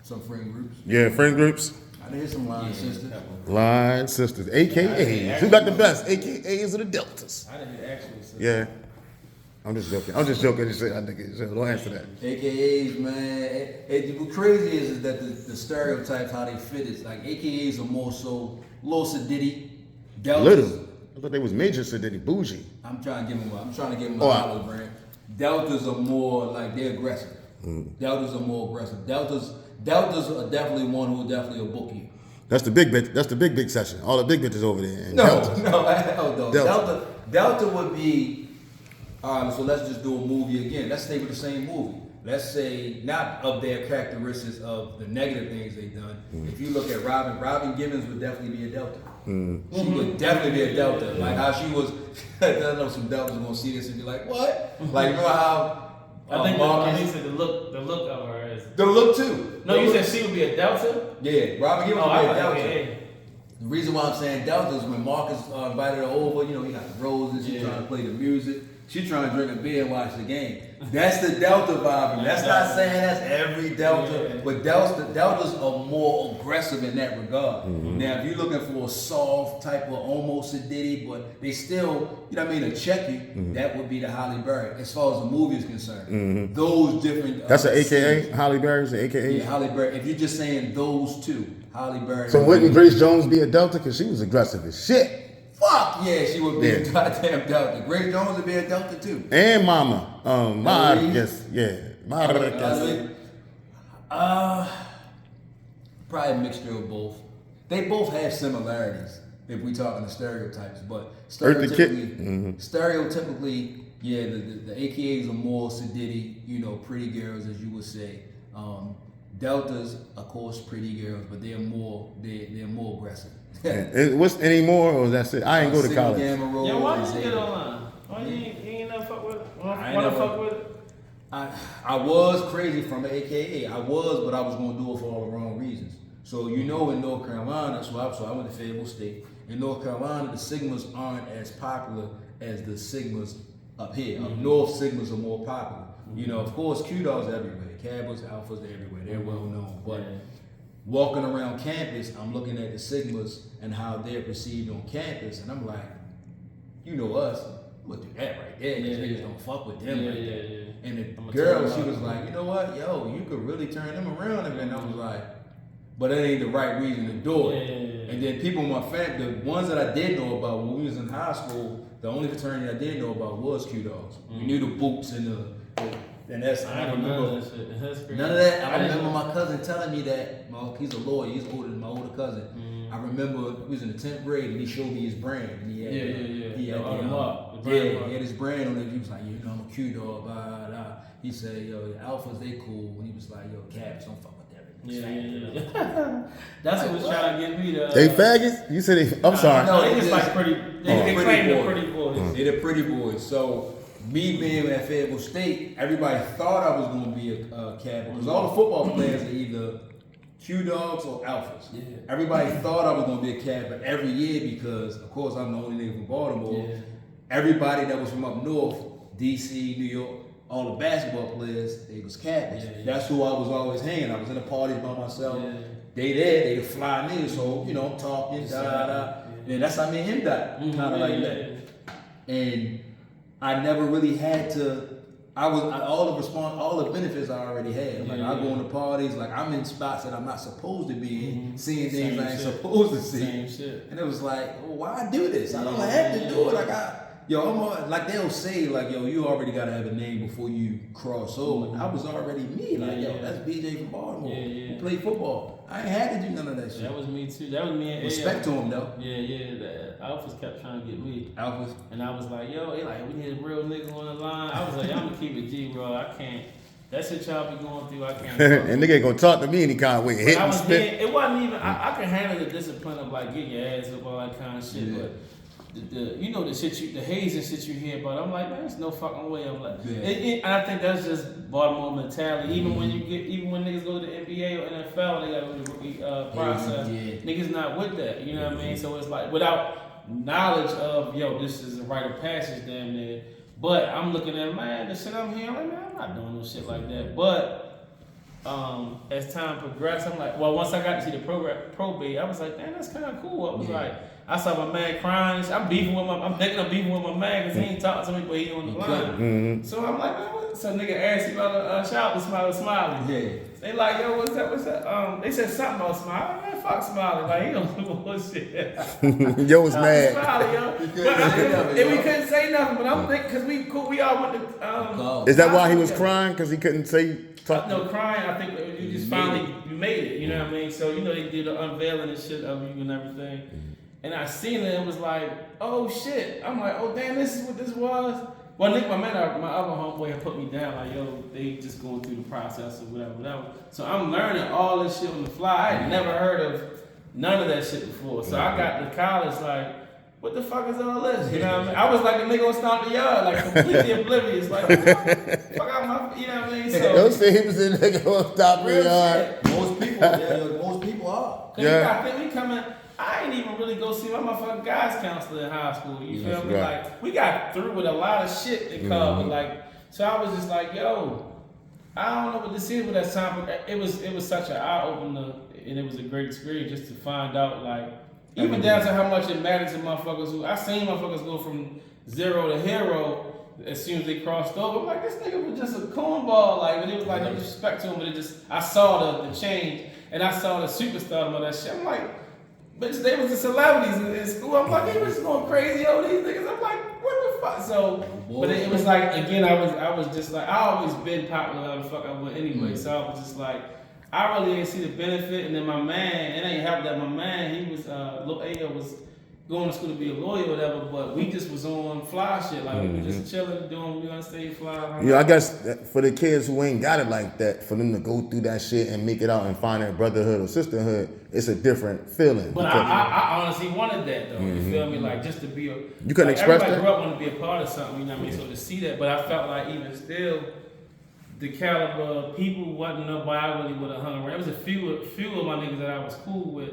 some friend groups. yeah, friend groups, I didn't hit some line sisters. line sisters, AKAs. Who got the best? AKAs or the Deltas? I didn't actually say. Yeah. I'm just joking. I'm just joking. Just say, I think it's, don't answer that. AKAs, man. What crazy is that the stereotypes, how they fit is like AKAs are more so Lil Sadiddy, Deltas, Little. I thought they was major, so they bougie. I'm trying to give them a Oh, olive brand. Deltas are more like they're aggressive. Deltas are more aggressive. Deltas are definitely one who definitely will book you. That's the big bitch. That's the big session. All the big bitches over there. And No, Deltas. no, hell no. Delta. Delta would be. So let's just do a movie again. Let's stay with the same movie. Let's say not of their characteristics of the negative things they've done. If you look at Robin Givens would definitely be a Delta. She would definitely be a Delta. Like how she was. I know some Deltas are gonna see this and be like, "What?" Like remember how? I think Marcus, you said the look of her is. the look too. No, you said she would be a Delta. Yeah, Robin Givens Oh, would be I a Delta. okay. The reason why I'm saying Delta is when Marcus invited her over, you know, he got the roses, she's trying to play the music, she's trying to drink a beer and watch the game. That's the Delta vibe. And that's not saying that's every Delta, but Deltas are more aggressive in that regard. Now, if you're looking for a soft type of almost a Diddy, but they still, you know what I mean, to check you, that would be the Halle Berry, as far as the movie is concerned. Those different. That's an AKA. scenes. Halle Berry's an AKA. Yeah, Halle Berry. If you're just saying those two, Halle Berry. So wouldn't Grace Jones be a Delta? Because she was aggressive as shit. Fuck yeah, she would be a Yeah. goddamn Delta. Grace Jones would be a Delta too. And Mama. Marie? Yes, yeah. Marquez. Probably a mixture of both. They both have similarities if we talking the stereotypes, but Eartha Kitt. stereotypically, yeah, the AKAs are more Sadiddy, you know, pretty girls as you would say. Deltas, of course, pretty girls, but they're more aggressive. What's any more, or that's it? I ain't go to Sigma college. Gamma Rho Yeah, why is you get a- online? Why you ain't never fuck with it? I ain't Wanna never- fuck with it? I was crazy from an AKA. I was, but I was going to do it for all the wrong reasons. So you know, in North Carolina, so I went to Fayetteville State. In North Carolina, the Sigmas aren't as popular as the Sigmas up here. Up north, Sigmas are more popular. You know, of course, Q-Dogs everywhere. Cabas, Alphas, they're everywhere. They're well known. But walking around campus, I'm looking at the Sigmas and how they're perceived on campus, and I'm like, you know us, we'll do that right there. These niggas don't fuck with them right there. And the I'ma girl, tell she you was like, you know what, yo, you could really turn them around. And I was like, but that ain't the right reason to do it. Yeah. And then people in my family, the ones that I did know about when we was in high school, the only fraternity I did know about was Q-Dogs. We knew the boots and and that's, I don't know that shit. That's crazy. none of that. I didn't remember know. my cousin telling me that. Well, he's a lawyer. He's older than my older cousin. I remember we was in the 10th grade and he showed me his brand. And he had, He had The mark, the yeah, brand mark. he had his brand on it. He was like, you know, I'm a Q-Dog. Blah, blah, blah. He said, yo, the Alphas, they cool. And he was like, yo, Caps, don't fuck with that. Yeah. That's what was trying to get me to. They faggots? You said they. I'm sorry. no. They just It like is- pretty. They Pretty claim the boy. pretty boys. They're the pretty boys. So me being at Fayetteville State, everybody thought I was going to be a Cap because all the football players are either Q-Dogs or Alphas. Yeah. Everybody thought I was going to be a Cap, but every year because, of course, I'm the only nigga from Baltimore. Yeah. Everybody that was from up north, DC, New York, all the basketball players, they was Cappers. Yeah, yeah. That's who I was always hanging. I was in the parties by myself. Yeah. They there, they the fly niggas. So you know, I'm talking, da da da. And that's how me and him got kind of like that. And I never really had to. All the benefits I already had. Like I go into parties, like I'm in spots that I'm not supposed to be in, seeing things Same I ain't shit. supposed to see. Same shit. And it was like, well, why I do this? I don't have to do it. Like like they'll say, like, yo, you already gotta have a name before you cross over. I was already me. Like, yo, that's BJ from Baltimore who played football. I ain't had to do none of that shit. That was me too. That was me and Respect to him though. Yeah. The Alphas kept trying to get me. Alphas. And I was like, yo, they like, we need a real nigga on the line. I was like, I'm gonna keep it G, bro. I can't. That shit y'all be going through, I can't. And nigga ain't gonna talk to me any kind of way. Hit I and was spit. hitting, it wasn't even. I can handle the discipline of like getting your ass up, all that kind of shit. Yeah. But the you know the shit the hazing shit you hear about. I'm like, man, there's no fucking way. I'm like, Yeah. and I think that's just Baltimore mentality. Even when when niggas go to the NBA or NFL, they got to do the rookie process. Yeah. Niggas not with that. You know what I mean? So it's like without knowledge of this is a rite of passage, damn near. But I'm looking at man, the shit I'm hearing, like, man, I'm not doing no shit like that. But as time progressed, I'm like, well, once I got to see the probate, I was like, damn, that's kind of cool. I was like, I saw my man crying. I'm beefing with I'm beefing with my man because he ain't talking to me, but he on the line. So I'm like, man, what? So nigga asked me about shout out to Smiley. Yeah. They like, yo, what's that? They said something about Smiley. Man, fuck Smiley. Like, he don't do bullshit. Yo was mad. Smiley, yo. And we couldn't say nothing, but I'm thinking, because we cool, we all went to. Is that why he was crying? Because he couldn't say, talk? No, crying, I think you just finally you made it, you know what I mean? So, you know, they did the unveiling and shit of you and everything. And I seen it, it was like, oh shit. I'm like, oh damn, this is what this was. Well, Nick, my other homeboy had put me down, like, yo, they just going through the process or whatever. So I'm learning all this shit on the fly. I had never heard of none of that shit before. So I got to college like, what the fuck is all this? You know what I mean? I was like the nigga on Stomp the Yard, like completely oblivious. Like, fuck out my, you know what I mean? So, Don't say he was the nigga on Stomp the Yard. Most people are. Yeah. I think we coming. I ain't even really go see my motherfucking guys counselor in high school. You feel me? Right. Like, we got through with a lot of shit that covered. Like, so I was just like, yo, I don't know what this is with that time, but it was such an eye opener, and it was a great experience just to find out, like, even down to how much it mattered to motherfuckers who I seen motherfuckers go from zero to hero as soon as they crossed over. I'm like, this nigga was just a cornball, like, but it was like no disrespect to him, but it just I saw the change and I saw the superstardom of that shit. I'm like, bitch, they was the celebrities in school. I'm like, they was going crazy over these niggas. I'm like, what the fuck? So, but it was like, again, I was just like, I always been popular how the fuck I went anyway. So I was just like, I really didn't see the benefit. And then my man, it ain't helped that my man, he was, Lil Ayo was going to school to be a lawyer or whatever, but we just was on fly shit. Like, we were just chilling, doing, we gonna stay fly. Yeah, I guess for the kids who ain't got it like that, for them to go through that shit and make it out and find their brotherhood or sisterhood, it's a different feeling. But I honestly wanted that though. You feel me? Like just to be a. You couldn't express that? Everybody grew up wanting to be a part of something, you know what I mean? So to see that, but I felt like even still, the caliber of people wasn't nobody I really would have hung around. It was a few of my niggas that I was cool with.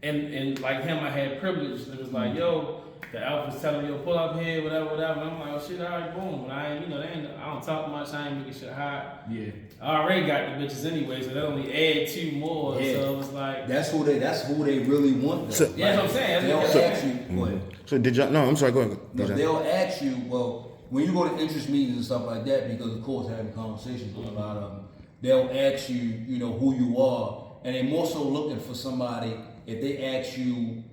And like him, I had privilege. It was like, yo, the Alpha's telling me, yo, pull up here, whatever. And I'm like, oh shit, all right, boom. But I ain't, you know, I don't talk much. I ain't making shit hot. Yeah. I already got the bitches anyway, so they only add two more. Yeah. So it was like That's who they really want. So, yeah, that's what I'm saying. They'll That's ask you. Go ahead. So did y'all? No, I'm sorry. Go ahead. No, they'll ask you, well, when you go to interest meetings and stuff like that, because of course having conversations with a lot of them, they'll ask you, you know, who you are, and they're more so looking for somebody. If they ask you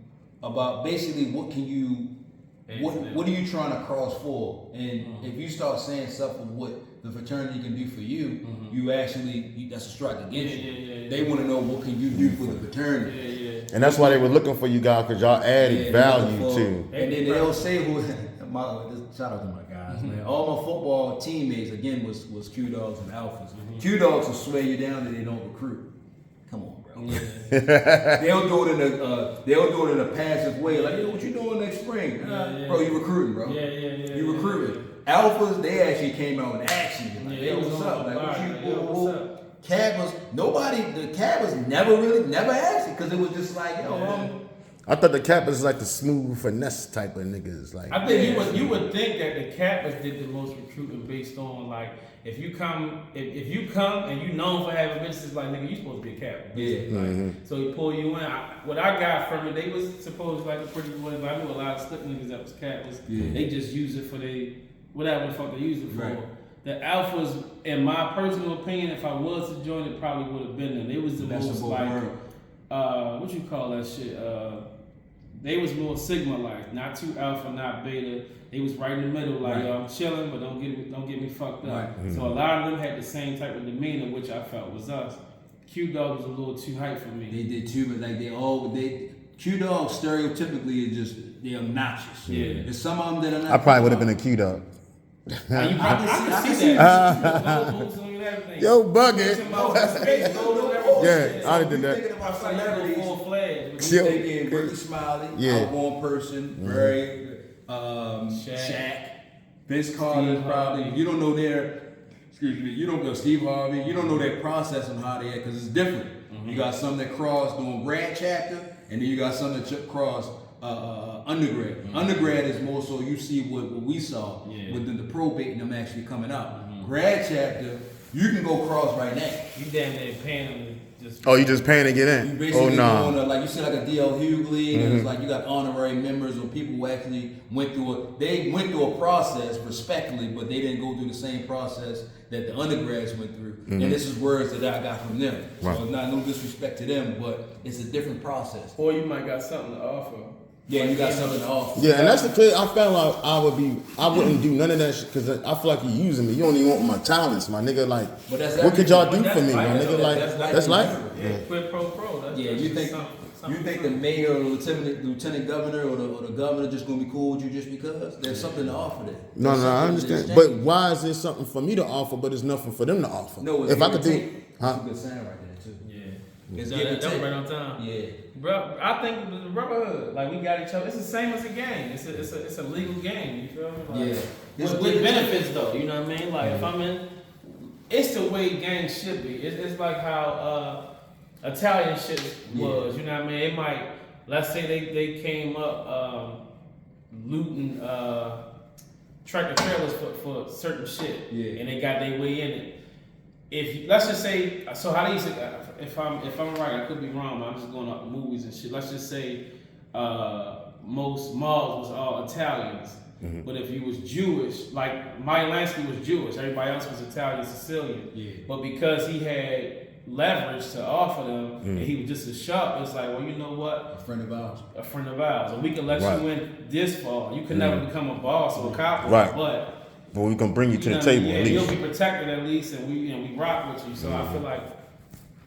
about basically what can you, what are you trying to cross for, and if you start saying stuff of what the fraternity can do for you, you actually that's a strike against you. Yeah. They want to know what can you do for the fraternity. Yeah. And that's why they were looking for you guys, because y'all added Yeah, value for- too. And then they'll say who. Shout out to my guys, man. All my football teammates again was Q Dogs and Alphas. Q Dogs will swear you down that they don't recruit. Come on, bro. They'll do it in a passive way, like, yo, what you doing next spring? Bro, you recruiting, bro. Yeah. You recruiting. Alphas, they actually came out and asked you, like, Yeah, yo, they was what's on up? the Like, bar, what yo, what's you? up? The Cab was never asked it because it was just like, yo, I thought the Kappas was like the smooth finesse type of niggas. Like, I think you would think that the Kappas did the most recruiting based on like if you come and you known for having bitches, like nigga, you supposed to be a Kappa. Yeah. Like, so he pull you in. What I got from it, they was supposed like a pretty boys, but I knew a lot of slick niggas that was Kappas. Yeah. They just use it for whatever the fuck they use it for. Right. The Alphas, in my personal opinion, if I was to join it, probably would have been them. They was the That's most a like word. what you call that shit? They was more Sigma like, not too alpha, not beta. They was right in the middle, like Right. yo, I'm chilling, but don't get me fucked up. Right. So a lot of them had the same type of demeanor, which I felt was us. Q Dog was a little too hype for me. They did too, but like Q Dogs stereotypically is just they're obnoxious. Yeah. There's some of them that are not. I probably would have been a Q dog. I can see that. Low boots on you and everything. Yo, bugging. Yeah, I done did that. Thinking about I like celebrities. full flag. We thinking Ricky Smiley, Yeah. outgoing person, very Shaq, Vince Carter Steve probably. Harvey. You don't know you don't know Steve Harvey. You don't know their process on how they act because it's different. You got some that cross doing grad chapter, and then you got some that cross undergrad. Undergrad is more so you see what we saw Yeah. with the probate and them actually coming out. Grad chapter, You can go cross right now. You damn near paying them to just. Oh, you just paying to get You in? basically Oh, nah. doing like you see like a DL Hughley, and it's like you got honorary members or people who actually went through a process respectfully, but they didn't go through the same process that the undergrads went through. And this is words that I got from them. Right. So it's not no disrespect to them, but it's a different process. Or you might got something to offer. Yeah, you got something to offer. Yeah, and that's the thing. I felt like I wouldn't do none of that shit because I feel like you're using me. You don't even want my talents, my nigga. Like, But that's what could y'all do everything. for me, my That's nigga? life. Like, That's that's life. Yeah, quid pro quo. That's Yeah, that's you just think something you think the mayor or the lieutenant governor or the governor just gonna be cool with you just because there's something to offer there? No, There's no, I something to understand. But exchange. why is there something for me to offer, but there's nothing for them to offer? No, it's if I give could and do, take. huh? That's a good sign right there too. Yeah. It's That- give and that was take. right on time. Yeah. Bro, I think the brotherhood, like we got each other. It's the same as a game. It's a legal game. You feel me? Like, Yeah. It's With give and benefits though, you know what I mean? Like if I'm in, it's the way gangs should be. It's like how Italian shit was. You know what I mean? It might, let's say they came up looting tractor trailers for certain shit, Yeah. and they got their way in it. If let's just say, so how do you say, if I'm right, I could be wrong, but I'm just going off movies and shit. Let's just say most malls was all Italians, but if you was Jewish, like Meyer Lansky was Jewish, everybody else was Italian, Sicilian. Yeah. But because he had leverage to offer them, and he was just a shop, it's like, well, you know what? A friend of ours. A friend of ours, and we can let Right. you in this far. You can never become a boss or a cop, Right. but But we can bring you to know the what I mean? table at Yeah, least. you'll be protected at least, and we rock with you. So I feel like,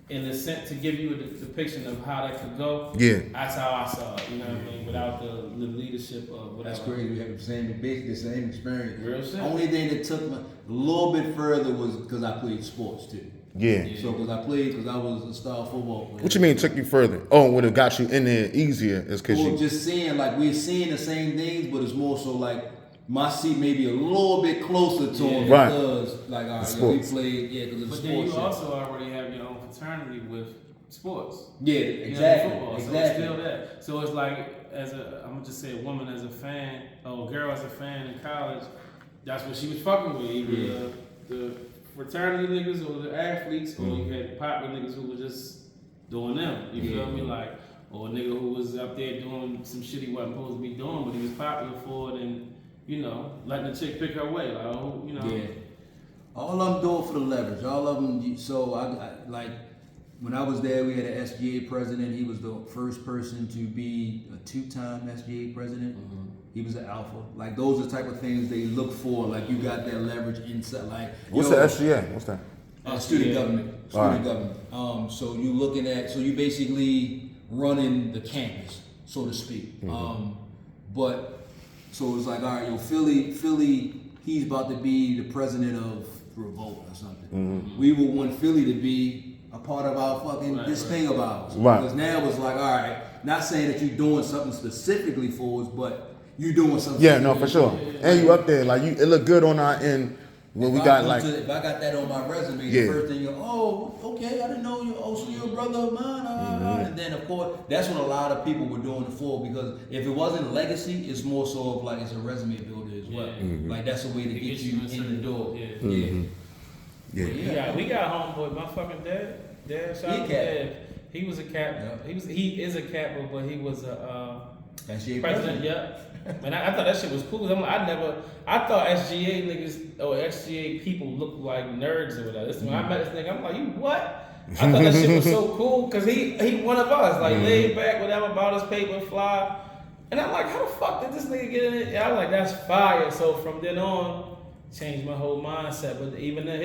in a sense, to give you a depiction of how that could go. Yeah. That's how I saw it. You know what I mean? Without the leadership of whatever. That's crazy. We had basically the same experience. Real shit. Only thing that took me a little bit further was because I played sports too. Yeah. So because I was a star football player. What you mean took you further? Oh, would have got you in there easier is because Well, you. just seeing like we're seeing the same things, but it's more so like my seat may be a little bit closer to him Right. because like all right, The yeah, we sports. played because of the But then you sports. also already have your own fraternity with sports. Yeah, You know, exactly, football. So it's exactly. still that. So it's like, I'm gonna just say a woman as a fan, or a girl as a fan in college, that's what she was fucking with. Either the fraternity niggas or the athletes, or you had popular niggas who were just doing them. You feel me? Like, or a nigga who was up there doing some shit he wasn't supposed to be doing, but he was popular for it, and you know, letting the chick pick her way. Like, oh, you know. Yeah. All of them do it for the leverage. All of them. So I like when I was there, we had an SGA president. He was the first person to be a 2-time SGA president. He was an alpha. Like those are the type of things they look for. Like you got that leverage inside. Like What's yo, the SGA? What's that? Student government. Student Alright. government. So you looking at. So you basically running the campus, so to speak. But so it's like, all right, yo, Philly, he's about to be the president of Revolt or something. We would want Philly to be a part of our fucking thing of ours. Right. Because now it's like, all right, not saying that you're doing something specifically for us, but you doing something. Yeah, no, for sure. And you up there, like you, it look good on our end when we If I got come like. if I got that on my resume, Yeah. the first thing you're, oh, okay, I didn't know you. Oh, so you're a brother of mine. And then of course, that's what a lot of people were doing it for, because if it wasn't legacy, it's more so of like it's a resume builder as well. Like that's a way to To get you in the door. Yeah. Yeah. We got homeboy, my fucking dad. Dad, shout out to Dad. He was a cap. Yeah. He is a capper, but he was a That's your president. Yeah. Man, I thought that shit was cool. I thought SGA niggas or SGA people looked like nerds or whatever. When I met this nigga, I'm like, you what? I thought that shit was so cool because he one of us, like laid back, whatever, about his paper, fly. And I'm like, how the fuck did this nigga get in it? Yeah, I'm like, that's fire. So from then on, changed my whole mindset. But even then,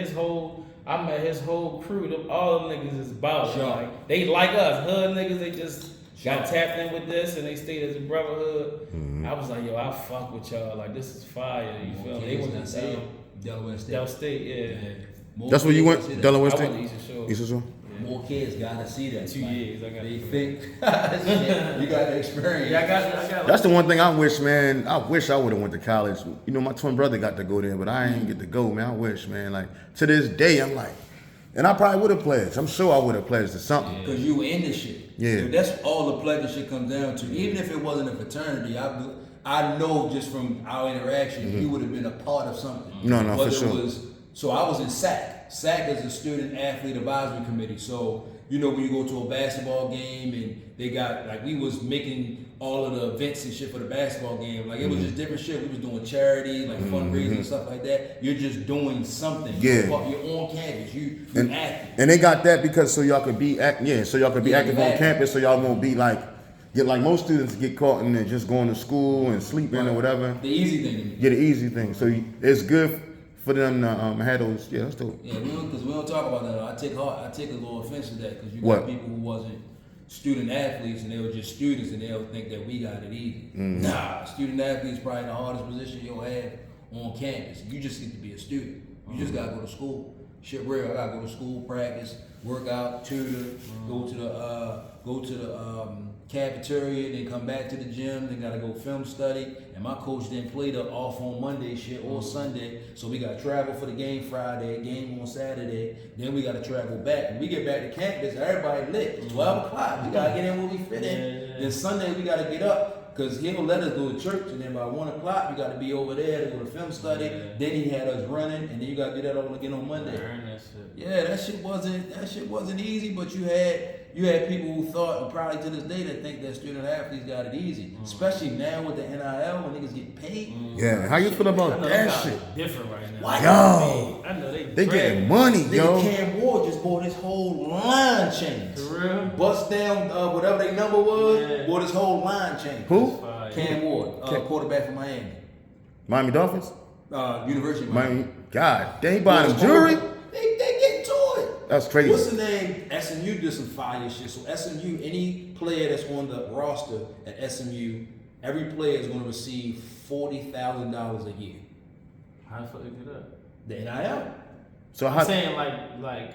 I met his whole crew. All them niggas is about it. Sure. Like, they like us, hood niggas. They just got tapped in with this, and they stayed as a brotherhood. I was like, yo, I fuck with y'all. Like, this is fire. You feel me? They went to Delaware State. Del State, yeah. More That's where you kids went, gotta see that. Delaware I State? went to Eastern Shore. Eastern Shore? More kids gotta see that. 2 years, I got They it. think you got the experience. Yeah, I got That's the one thing I wish, man. I wish I would have went to college. You know, my twin brother got to go there, but I ain't get to go, man. I wish, man. Like, to this day, I'm like, and I probably would have pledged. I'm sure I would have pledged to something. Because you were in this shit. Yeah. So that's all the pledging shit comes down to. Even if it wasn't a fraternity, I know just from our interaction, you would have been a part of something. No, for Whether sure. So I was in SAC. SAC is a Student Athlete Advisory Committee. So, you know, when you go to a basketball game and they got, like, we was making all of the events and shit for the basketball game. Like, it was just different shit. We was doing charity, like fundraising and stuff like that. You're just doing something. Yeah. You're on campus. You active. And they got that because so y'all could be active on exactly. campus, so y'all won't be like most students get caught in just going to school and sleeping or whatever. The easy thing to me. Yeah, the easy thing. So it's good for them to have those. Yeah, that's dope. Yeah, because we don't talk about that. I take a little offense to that because you got What? people who wasn't student athletes and they were just students and they'll think that we got it easy. Nah, student athletes probably the hardest position you'll have on campus. You just get to be a student. You just gotta go to school. Shit real. I gotta go to school, practice, work out, tutor, go to the cafeteria, then come back to the gym, then gotta go film study. And my coach didn't play the off on Monday shit or Sunday, so we gotta travel for the game Friday, game on Saturday, then we gotta travel back. When we get back to campus, everybody lit. It's 12 o'clock, we gotta get in when we fit in. Then Sunday we gotta get up, because he'll let us go to church, and then by 1 o'clock we gotta be over there to go to film study. Then he had us running, and then you gotta do that all again on Monday. Yeah, that shit wasn't easy, but you had people who thought, and probably to this day, that think that student athletes got it easy. Especially now with the NIL, when niggas get paid. Yeah, how you feel about that shit? Different right now. What? Yo, I know they getting money, Nigga yo. Cam Ward just bought his whole line change. For real? Bust down whatever their number was, Yeah. bought his whole line change. Who? Cam Ward, quarterback from Miami. Miami Dolphins? University of Miami. Miami. God, they buying jewelry? They getting to it. That's crazy. What's the name? SMU did some fire shit. So SMU, any player that's on the roster at SMU, every player is going to receive $40,000 a year. How the fuck they do that? The NIL. So I'm how? saying like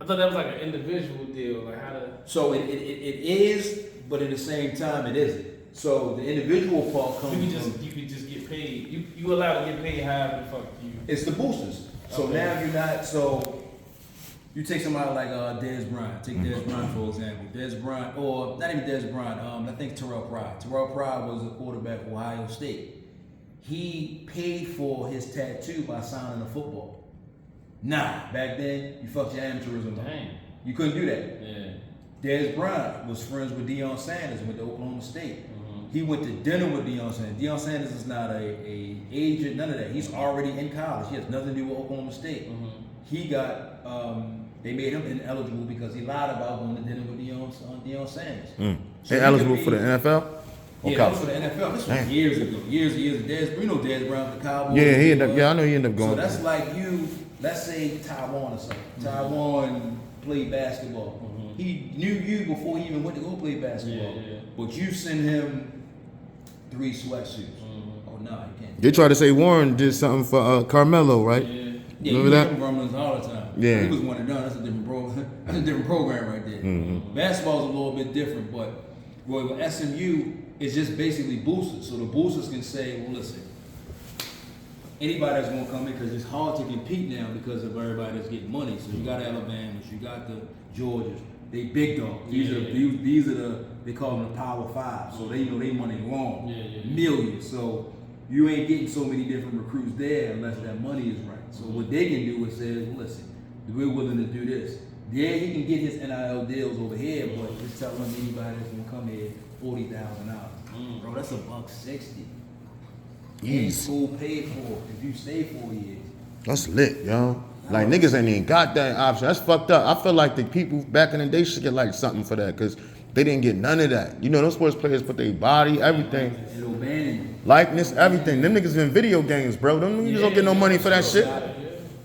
I thought that was like an individual deal. Like how to So it is, but at the same time it isn't. So the individual part comes. you could just get paid. You allowed to get paid however the fuck you. It's the boosters. So Okay. now you're not. So you take somebody like Dez Bryant. Take Dez Bryant for example. Dez Bryant, or not even Dez Bryant. I think Terrell Pryor. Terrell Pryor was a quarterback for Ohio State. He paid for his tattoo by signing a football. Nah, back then you fucked your amateurism up. Damn. You couldn't do that. Yeah. Dez Bryant was friends with Deion Sanders, went to Oklahoma State. He went to dinner with Deion Sanders. Deion Sanders is not a agent, none of that. He's already in college. He has nothing to do with Oklahoma State. He got, they made him ineligible because he lied about going to dinner with Deion Sanders. So They he eligible could for the be- NFL? Yeah, that was for the NFL. This was years ago. Years and years of Dez. You know Dez Bryant, the Cowboys. Yeah, he ended up. Yeah, I know he ended up going. So that's like you, let's say Taiwan or something. Taiwan played basketball. He knew you before he even went to go play basketball. Yeah. But you send him 3 sweatsuits. Oh no, you can't. They tried to say Warren did something for Carmelo, right? Yeah. Yeah, Remember you that? hear them rumblings all the time. Yeah. He was one and done. That's a different program. That's a different program right there. Basketball's a little bit different, but with SMU, it's just basically boosters. So the boosters can say, well, listen, anybody that's gonna come in, because it's hard to compete now because of everybody that's getting money. So you got Alabama, you got the Georgias. They big dogs. These are the they call them the Power Five. So they they money long, millions. So you ain't getting so many different recruits there unless that money is right. So what they can do is say, listen, we're willing to do this. Yeah, he can get his NIL deals over here, but just tell him anybody that's gonna come here $40,000. Bro, that's $160. Any school paid for if you stay 4 years. That's lit, yo. Like niggas ain't even got that option. That's fucked up. I feel like the people back in the day should get like something for that because they didn't get none of that. You know, those sports players put their body, everything, It'll ban you. likeness, everything. Them niggas in video games, bro. Them niggas don't get no money for that shit.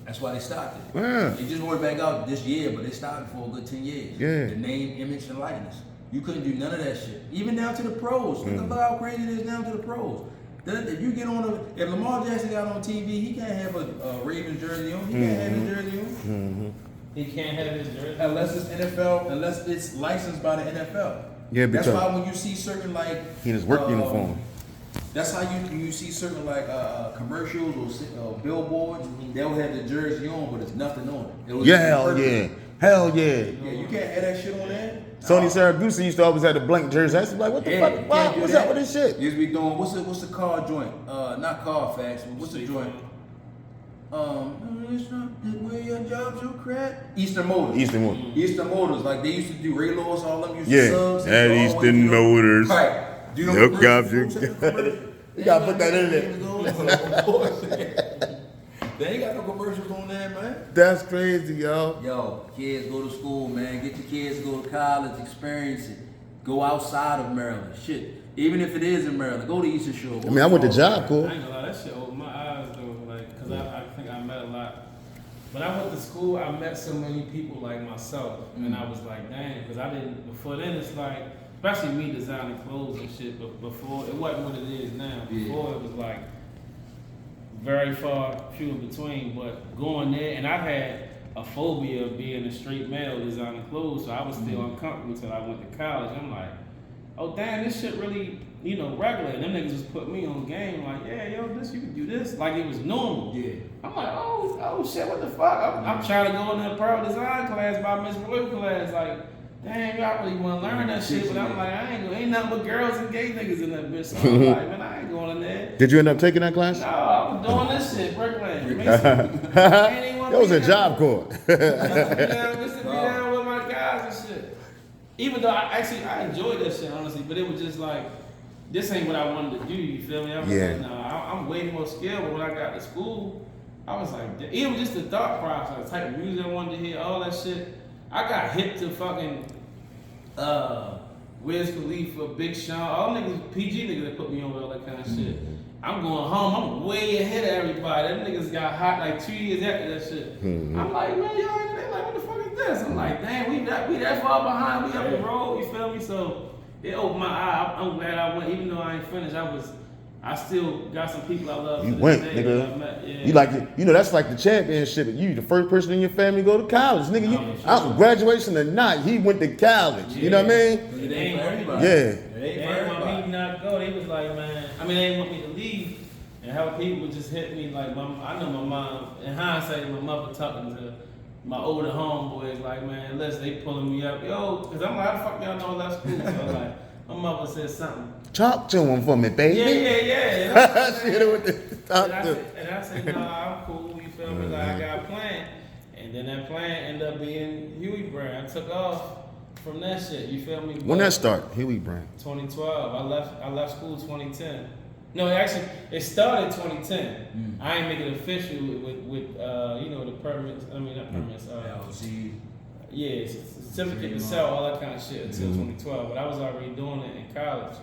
That's why they stopped it. Yeah. They just went back out this year, but they stopped it for a good 10 years. Yeah. The name, image, and likeness. You couldn't do none of that shit. Even down to the pros. Look about how crazy it is down to the pros. If you get on if Lamar Jackson got on TV, he can't have a Ravens jersey on. He can't have his jersey on. He can't have his jersey. Unless it's NFL, unless it's licensed by the NFL. Yeah, That's because why when you see certain like he in his work uniform. That's how you see certain like commercials or billboards. They'll have the jersey on, but it's nothing on it. It'll Yeah, just be hell purple. yeah. Hell yeah. Yeah, you can't have that shit on there. Tony Saragusa used to always have the blank jersey. I used to be like, what the Yeah, fuck? you Why? can't do What's that. up with this shit? You used to be doing what's the car joint? Not Carfax, but what's the joint? It's not where your job's your crack. Eastern Motors. Eastern Motors, like they used to do Ray Lewis, all them used to subs. At Eastern Motors. Right. Do you know Hook up you gotta put that in there. They ain't got no commercials on there, man. That's crazy, yo. Yo, kids go to school, man. Get your kids to go to college, experience it. Go outside of Maryland. Shit. Even if it is in Maryland, go to Eastern Shore. I mean, I went to Job Corps. I ain't gonna lie, that shit opened my eyes though, like, cause I think I met a lot. When I went to school, I met so many people like myself, and I was like, dang, cause I didn't, before then it's like, especially me designing clothes and shit, but before, it wasn't what it is now. Before it was like, very far, few in between, but going there, and I had a phobia of being a straight male designing clothes, so I was still uncomfortable until I went to college. I'm like, oh damn, this shit really, regular. And them niggas just put me on game, like, yeah, yo, this, you can do this, like it was normal. Yeah. I'm like, oh shit, what the fuck? I'm trying to go in the apparel design class by Miss Roy class, like, damn, y'all really want to learn that shit, but I'm like, ain't nothing but girls and gay niggas in that bitch. So I'm like, man, I ain't going in there. Did you end up taking that class? No, I was doing this shit, bricklaying. That was a Job Corps. Be down with my guys and shit. Even though I enjoyed that shit, honestly, but it was just like, this ain't what I wanted to do, you feel me? I was like, nah, I'm way more skilled, but when I got to school, I was like, even just the thought process, the type of music I wanted to hear, all that shit, I got hip to fucking Wiz Khalifa, Big Sean, all niggas, PG niggas that put me on with all that kind of shit. I'm going home, I'm way ahead of everybody. Them niggas got hot like 2 years after that shit. I'm like, man, y'all, they like, what the fuck is this? I'm like, damn, we that far behind, we up the road, you feel me? So it opened my eye. I'm glad I went, even though I ain't finished, I still got some people I love. You went, day nigga. that I met. Yeah. You like it, that's like the championship. You the first person in your family to go to college, nigga. Graduation or not, he went to college. You know what I mean? It ain't for everybody. Yeah. They ain't want me not to go. They was like, man, they didn't want me to leave. And how people just hit me like, I know my mom, in hindsight, my mother talking to my older homeboys, like, man, listen, they pulling me up, yo, because I'm like, how the fuck y'all know I left school? So I'm like, my mother said something. Talk to him for me, baby. Yeah. She hit her with the talk to. And I said, nah, I'm cool, you feel me? Like, I got a plan. And then that plan ended up being Huey Brand. I took off from that shit, you feel me? When that start? Huey Brand. 2012. I left school 2010. No, actually, it started 2010. I ain't make it official with the permits. I mean, not permits. LLC. Yeah, certificate to sell, all that kind of shit until 2012. But I was already doing it in college,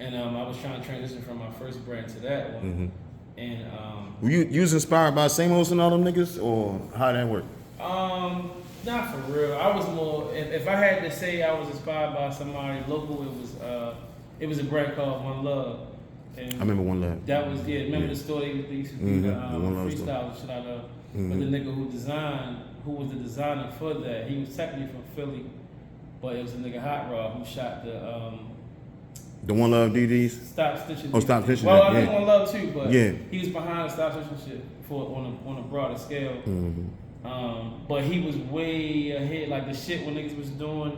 and I was trying to transition from my first brand to that one. And Were you was inspired by Samos and all them niggas, or how that work? not for real. I was more. If I had to say I was inspired by somebody local, it was a brand called One Love. And I remember One Love. that was remember the store they used to do the One Love store. freestyle shit out of. But the nigga who was the designer for that, he was technically from Philly, but it was a nigga Hot Rod who shot the The One Love DDs. Stop Stitching. Oh, Stop Stitching, Well, I yeah. think One Love too, but Yeah. he was behind the Stop Stitching shit on a broader scale. But he was way ahead, like the shit when niggas was doing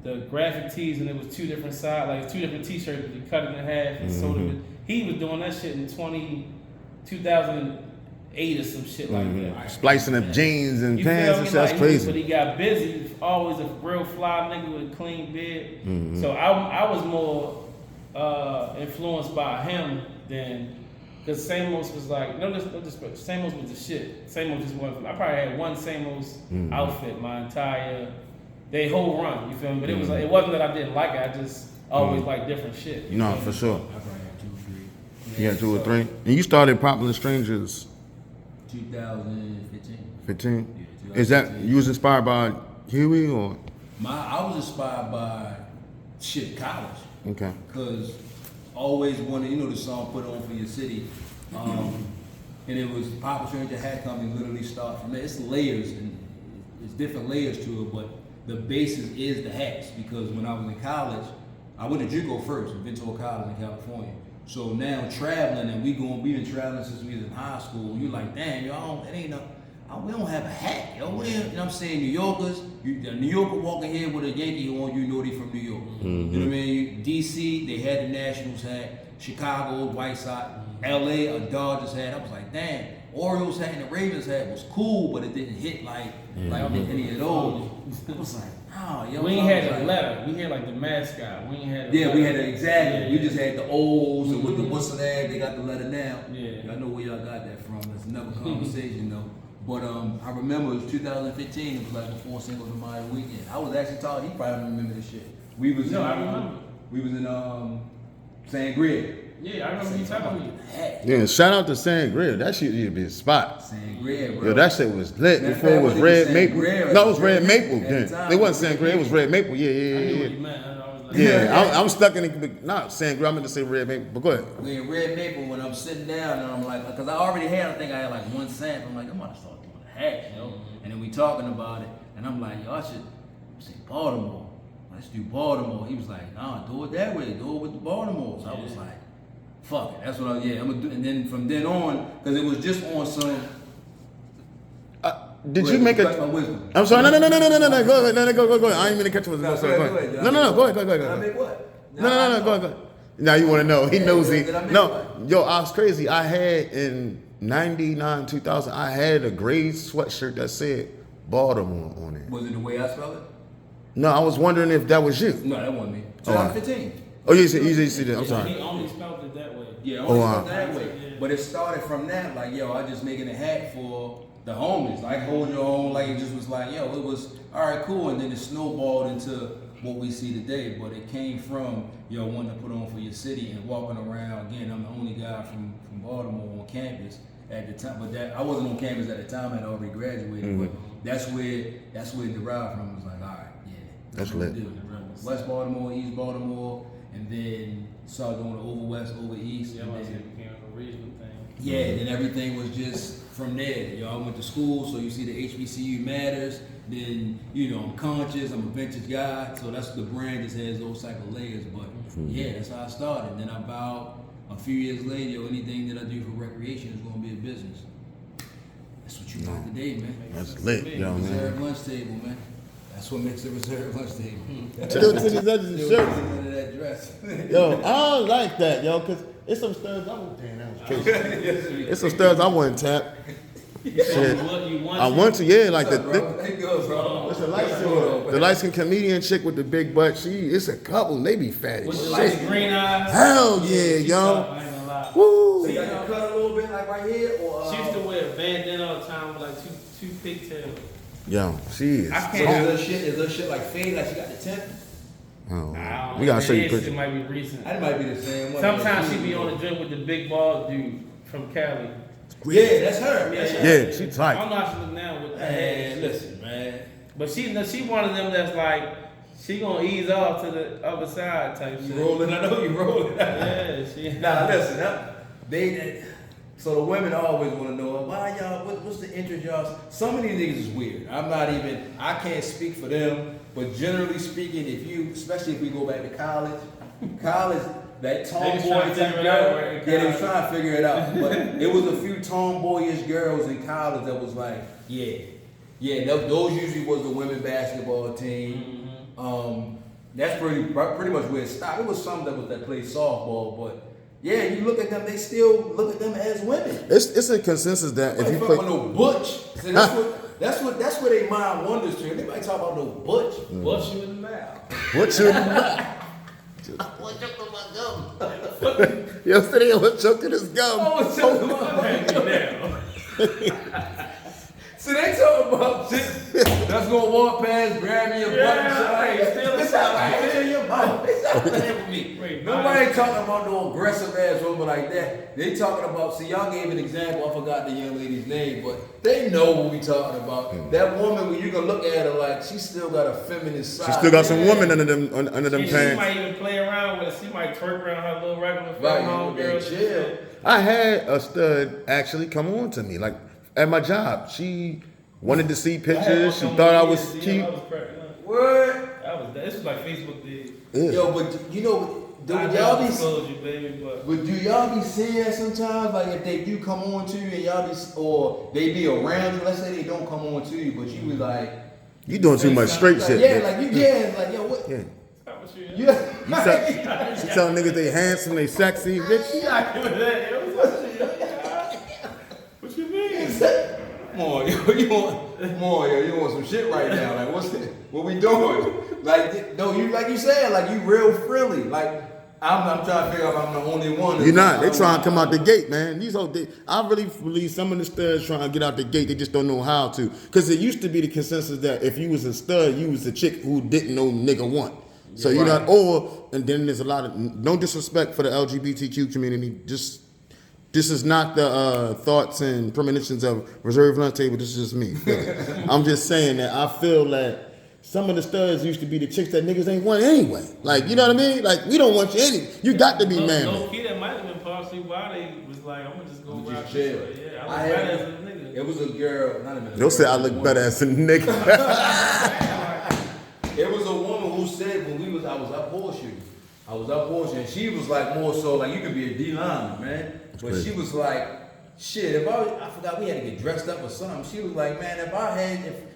the graphic tees and it was two different sides, like 2 different t-shirts, but you cut it in half and sold it. He was doing that shit in 2008 or some shit like that. Splicing up jeans and You pants feel and me? shit. That's But crazy. he got busy. He was always a real fly nigga with a clean beard. So I was more influenced by him than, because Samos was like, Samos was the shit. Samos just wasn't. I probably had one Samos outfit my entire whole run. You feel me? But it was like, it wasn't that I didn't like it. I just always liked different shit. You know, for sure. I probably got 2 or 3. You got 2 or 3. And you started Popular Strangers 2015. 15. Yeah, Is that 2015. you was inspired by Huey or? I was inspired by college. Okay. Cause always wanted, the song "Put On for Your City," and it was Popular Stranger Hat Company. Literally start from there. It's layers and it's different layers to it, but the basis is the hats. Because when I was in college, I went to JUCO first, Ventura College in California. So now traveling, and we've been traveling since we was in high school. You're like, damn, y'all, we don't have a hat, yo. You know what I'm saying? New Yorkers, the New Yorker walking here with a Yankee on, you know they from New York. You know what I mean? DC, they had the Nationals hat. Chicago, White Sox. LA, a Dodgers hat. I was like, damn. Orioles hat and the Ravens hat was cool, but it didn't hit like any of those. I was like, oh, yo. We ain't I had was the like- letter. We had like the mascot. We ain't had the Yeah, letter. we had it exactly. Yeah, We just had the O's and with the Mhm. what's the name, they got the letter now. Yeah. I know where y'all got that from. It's another conversation though. But I remember it was 2015. It was like before Cinco de Mayo weekend. I was actually talking. He probably don't remember this shit. We was No, in, I remember. We was in Sangria. Yeah, I remember you talking to me. Hey, Yeah, shout out to Sangria. That shit used to be a spot. Sangria, bro. Yo, that shit was lit Matter of before it fact, was what red they maple. Sangria No, it was red at maple the then. time. It wasn't Sangria, it was red maple. Yeah, I knew yeah, what yeah. you meant. I was like, Yeah, I'm stuck in it. Not Sangria, I meant to say red maple, but go ahead. We in red maple when I'm sitting down and I'm like, because I already had, I think I had like 1 cent. I'm like, I'm about to start doing a hash, you know? And then we talking about it, and I'm like, yo, I should say Baltimore. Let's do Baltimore. He was like, nah, do it that way. Do it with the Baltimore. So I was like, fuck it. That's what I'm gonna do. And then from then on, because it was just on some. Did you make Cut my a? wisdom. I'm sorry. No. Go ahead. No, go ahead. I ain't mean to catch you. No, Go go ahead. ahead. No. Go ahead. Did I make what? No. Go ahead. Now you want to know? He Yeah, knows did I make No, what? yo, I was crazy. I had in '99, 2000. I had a gray sweatshirt that said Baltimore on it. Was it the way I spelled it? No, I was wondering if that was you. No, that wasn't me. Oh, 2015. Oh, you said that. I'm He sorry. only spelled it that way. Yeah, Oh, only wow. felt that way. Yeah. But it started from that, like, yo, I just making a hat for the homies, like hold your own, like it just was like, yo, it was all right, cool, and then it snowballed into what we see today. But it came from yo wanting to put on for your city and walking around. Again, I'm the only guy from Baltimore on campus at the time, but that I wasn't on campus at the time. I had already graduated, but that's where it derived from. It was like, all right, yeah, That's what we lit. do. West Baltimore, East Baltimore, and then started going to over West, over East, Yeah, and I then, it became a regional thing. yeah, then everything was just from there. Y'all went to school, so you see the HBCU matters. Then, I'm conscious, I'm a vintage guy, so that's the brand just has those type of layers. But yeah, that's how I started. Then about a few years later, anything that I do for recreation is gonna be a business. That's what you got today, man. That's lit, yo, man. Reserve lunch table, man. That's what makes the reserve lunch table. Still to this other Still shirt. under that dress. Yo, I don't like that, yo, cause it's some studs I won't. Damn, that was crazy. It's some studs I wouldn't tap. Shit. I want to, yeah, like What's up, the bro? Hey, good, bro. It's a light What's skin, up, the light skin comedian chick with the big butt. It's a couple. They be fat With as the light shit. green eyes. Hell yeah, She yo. tough, I ain't gonna lie. Woo. So you got to cut a little bit, like right here, or She used to wear a bandana all the time with like two pigtails. Yo, she is. I So can't. is her shit like fade, like she got the tint? Oh, I don't we know. gotta show you It pictures. might be recent. That might be the same one. Sometimes she be on the drink with the big bald dude from Cali. Yeah, that's her. That's her. Yeah, she I tight. don't know how she look now with the Man, hair. listen, man. But she one of them that's like, she gonna ease off to the other side type You shit. rolling? I know you rolling. Yeah, she. Nah, listen, so the women always want to know why y'all. What's the interest y'all? Some of these niggas is weird. I can't speak for them, but generally speaking, especially if we go back to college, that trying tomboy to type figure it girl, out, right, in yeah, they was college. trying to figure it out. But it was a few tomboyish girls in college that was like, yeah. Those usually was the women basketball team. That's pretty much where it stopped. It was some that played softball, but. Yeah, you look at them, they still look at them as women. It's a consensus that if They you fuck play, with no butch. See, that's what they mind wanders to. They might talk about no butch. Bust you in the mouth. what you yesterday was choking his gum. Oh, talking about Hey, now. See, they talking about shit that's gonna walk past, grab me a butt and shit. Yeah, Like, hey, still it's not like it's in your mouth. It's not playing with me. Wait, Nobody nice. talking about no aggressive ass woman like that. They talking about, see, y'all gave an example, I forgot the young lady's name, but they know what we talking about. That woman, when you can look at her like, she still got a feminine side. She still got some woman under them She pants. might even play around with it. She might twerk around her little regular Right, home you girl. know, chill. I had a stud actually come on to me, like at my job. She wanted to see pictures. She thought I was cute. What? This was like Facebook did. Yeah. Yo, but you know, do I y'all be? disclose you, baby, but But do y'all be seeing that sometimes? Like if they do come on to you and y'all be, or they be around you. Let's say they don't come on to you, but you be like, You doing too much straight like, shit. yeah, bitch. like you, yeah, like yo, what? Yeah. that was you. You, She telling niggas they handsome, they sexy, bitch. Yeah, I give it that. It was like, what you mean? say? Come on, yo, you want some shit right now? Like, what we doing? Like, no, you like you said, like you real friendly. Like, I'm trying to figure out if I'm the only one. You're not. They trying to come out the gate, man. I really believe some of the studs trying to get out the gate. They just don't know how to. Because it used to be the consensus that if you was a stud, you was a chick who didn't know nigga want. So you're not. And then there's a lot of no disrespect for the LGBTQ community. Just this is not the thoughts and premonitions of reserved lunch table. This is just me. I'm just saying that I feel that. Some of the studs used to be the chicks that niggas ain't want anyway. Like, you know what I mean? Like, we don't want you any. You got to be man. No kid, that might have been partially why they was like, I'm gonna just go rock chill. this way. Yeah, I look better as a nigga. It was a girl. Not a minute. Don't say I look better as a nigga. It was a woman who said when I was up horseshoe, and she was like more so like you could be a D lineman, man. But crazy. she was like, shit, I forgot we had to get dressed up or something. She was like, man,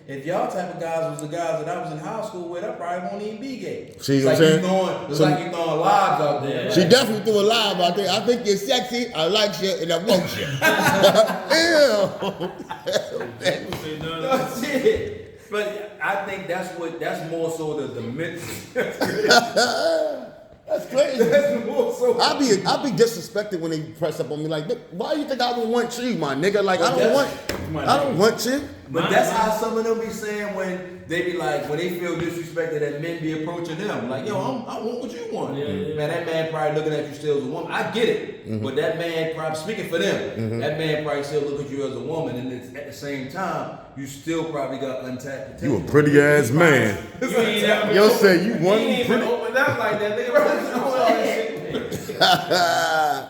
if y'all type of guys was the guys that I was in high school with, I probably won't even be gay. See It's what I'm like saying? like you throwing lives out there. She definitely threw a live out there. I think you're sexy, I like you, and I want you. Ew. That's it. But I think that's more so the mental. That's crazy. That's more so. I be disrespected when they press up on me like, why you think I would want you, my nigga? Like, I don't want you. But that's how some of them be saying when they be like, when they feel disrespected that men be approaching them. Like, yo, I want what you want. Yeah. Man, that man probably looking at you still as a woman. I get it. But that man probably, speaking for them, that man probably still look at you as a woman. And it's, at the same time, you still probably got untapped potential. You a pretty ass man. You ain't never Yo been say open- you one ain't pretty. even opened up like that.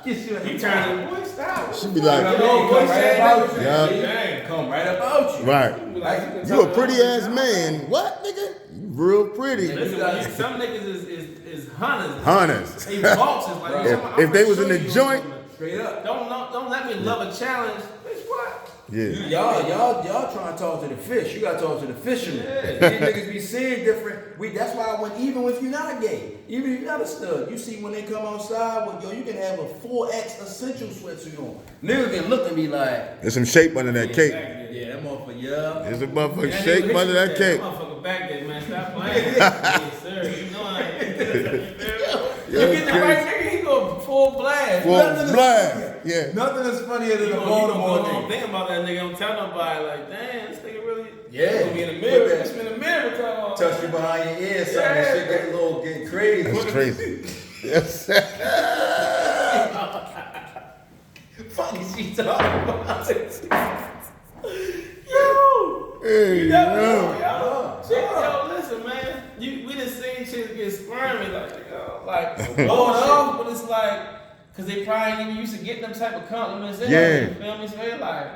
He trying to boy stop. She be like, Come right about you. right. Like, You a pretty ass man. What, nigga? You real pretty. Listen, some niggas is hunters. Hunters. They bosses. Like, If they was in the joint, straight up. Don't let me love a challenge. Bitch, what? yeah. Y'all trying to talk to the fish. You gotta talk to the fishermen. These niggas be seeing different. That's why even if you're not gay, even if you're not a stud, you see when they come outside, you can have a 4X essential sweatsuit on. Niggas can look at me like, There's some shape under that cake. yeah, that motherfucker, yeah. There's a motherfucking shape under that cake. Motherfucker back there, man. Stop playing. Yes, sir. You know I ain't. You get the right nigga, he go full blast. Well, blind. Yeah. Nothing is funnier than You a gonna Baltimore go home nigga. think about that nigga. Don't tell nobody. Like, damn, this nigga really. Yeah. Gonna be in the mirror. Put that- Just in the mirror. Talking about. Touch you behind your ear, something. Yeah. Shit get crazy. That's crazy. Yes. Funny she talking about it. Yo. Hey, You never yo. know, yo. Shit, yo, listen, man. We done seen shit get squirmy, blowing off, but it's like, cause they probably ain't even used to getting them type of compliments. Yeah. You feel me? So they like,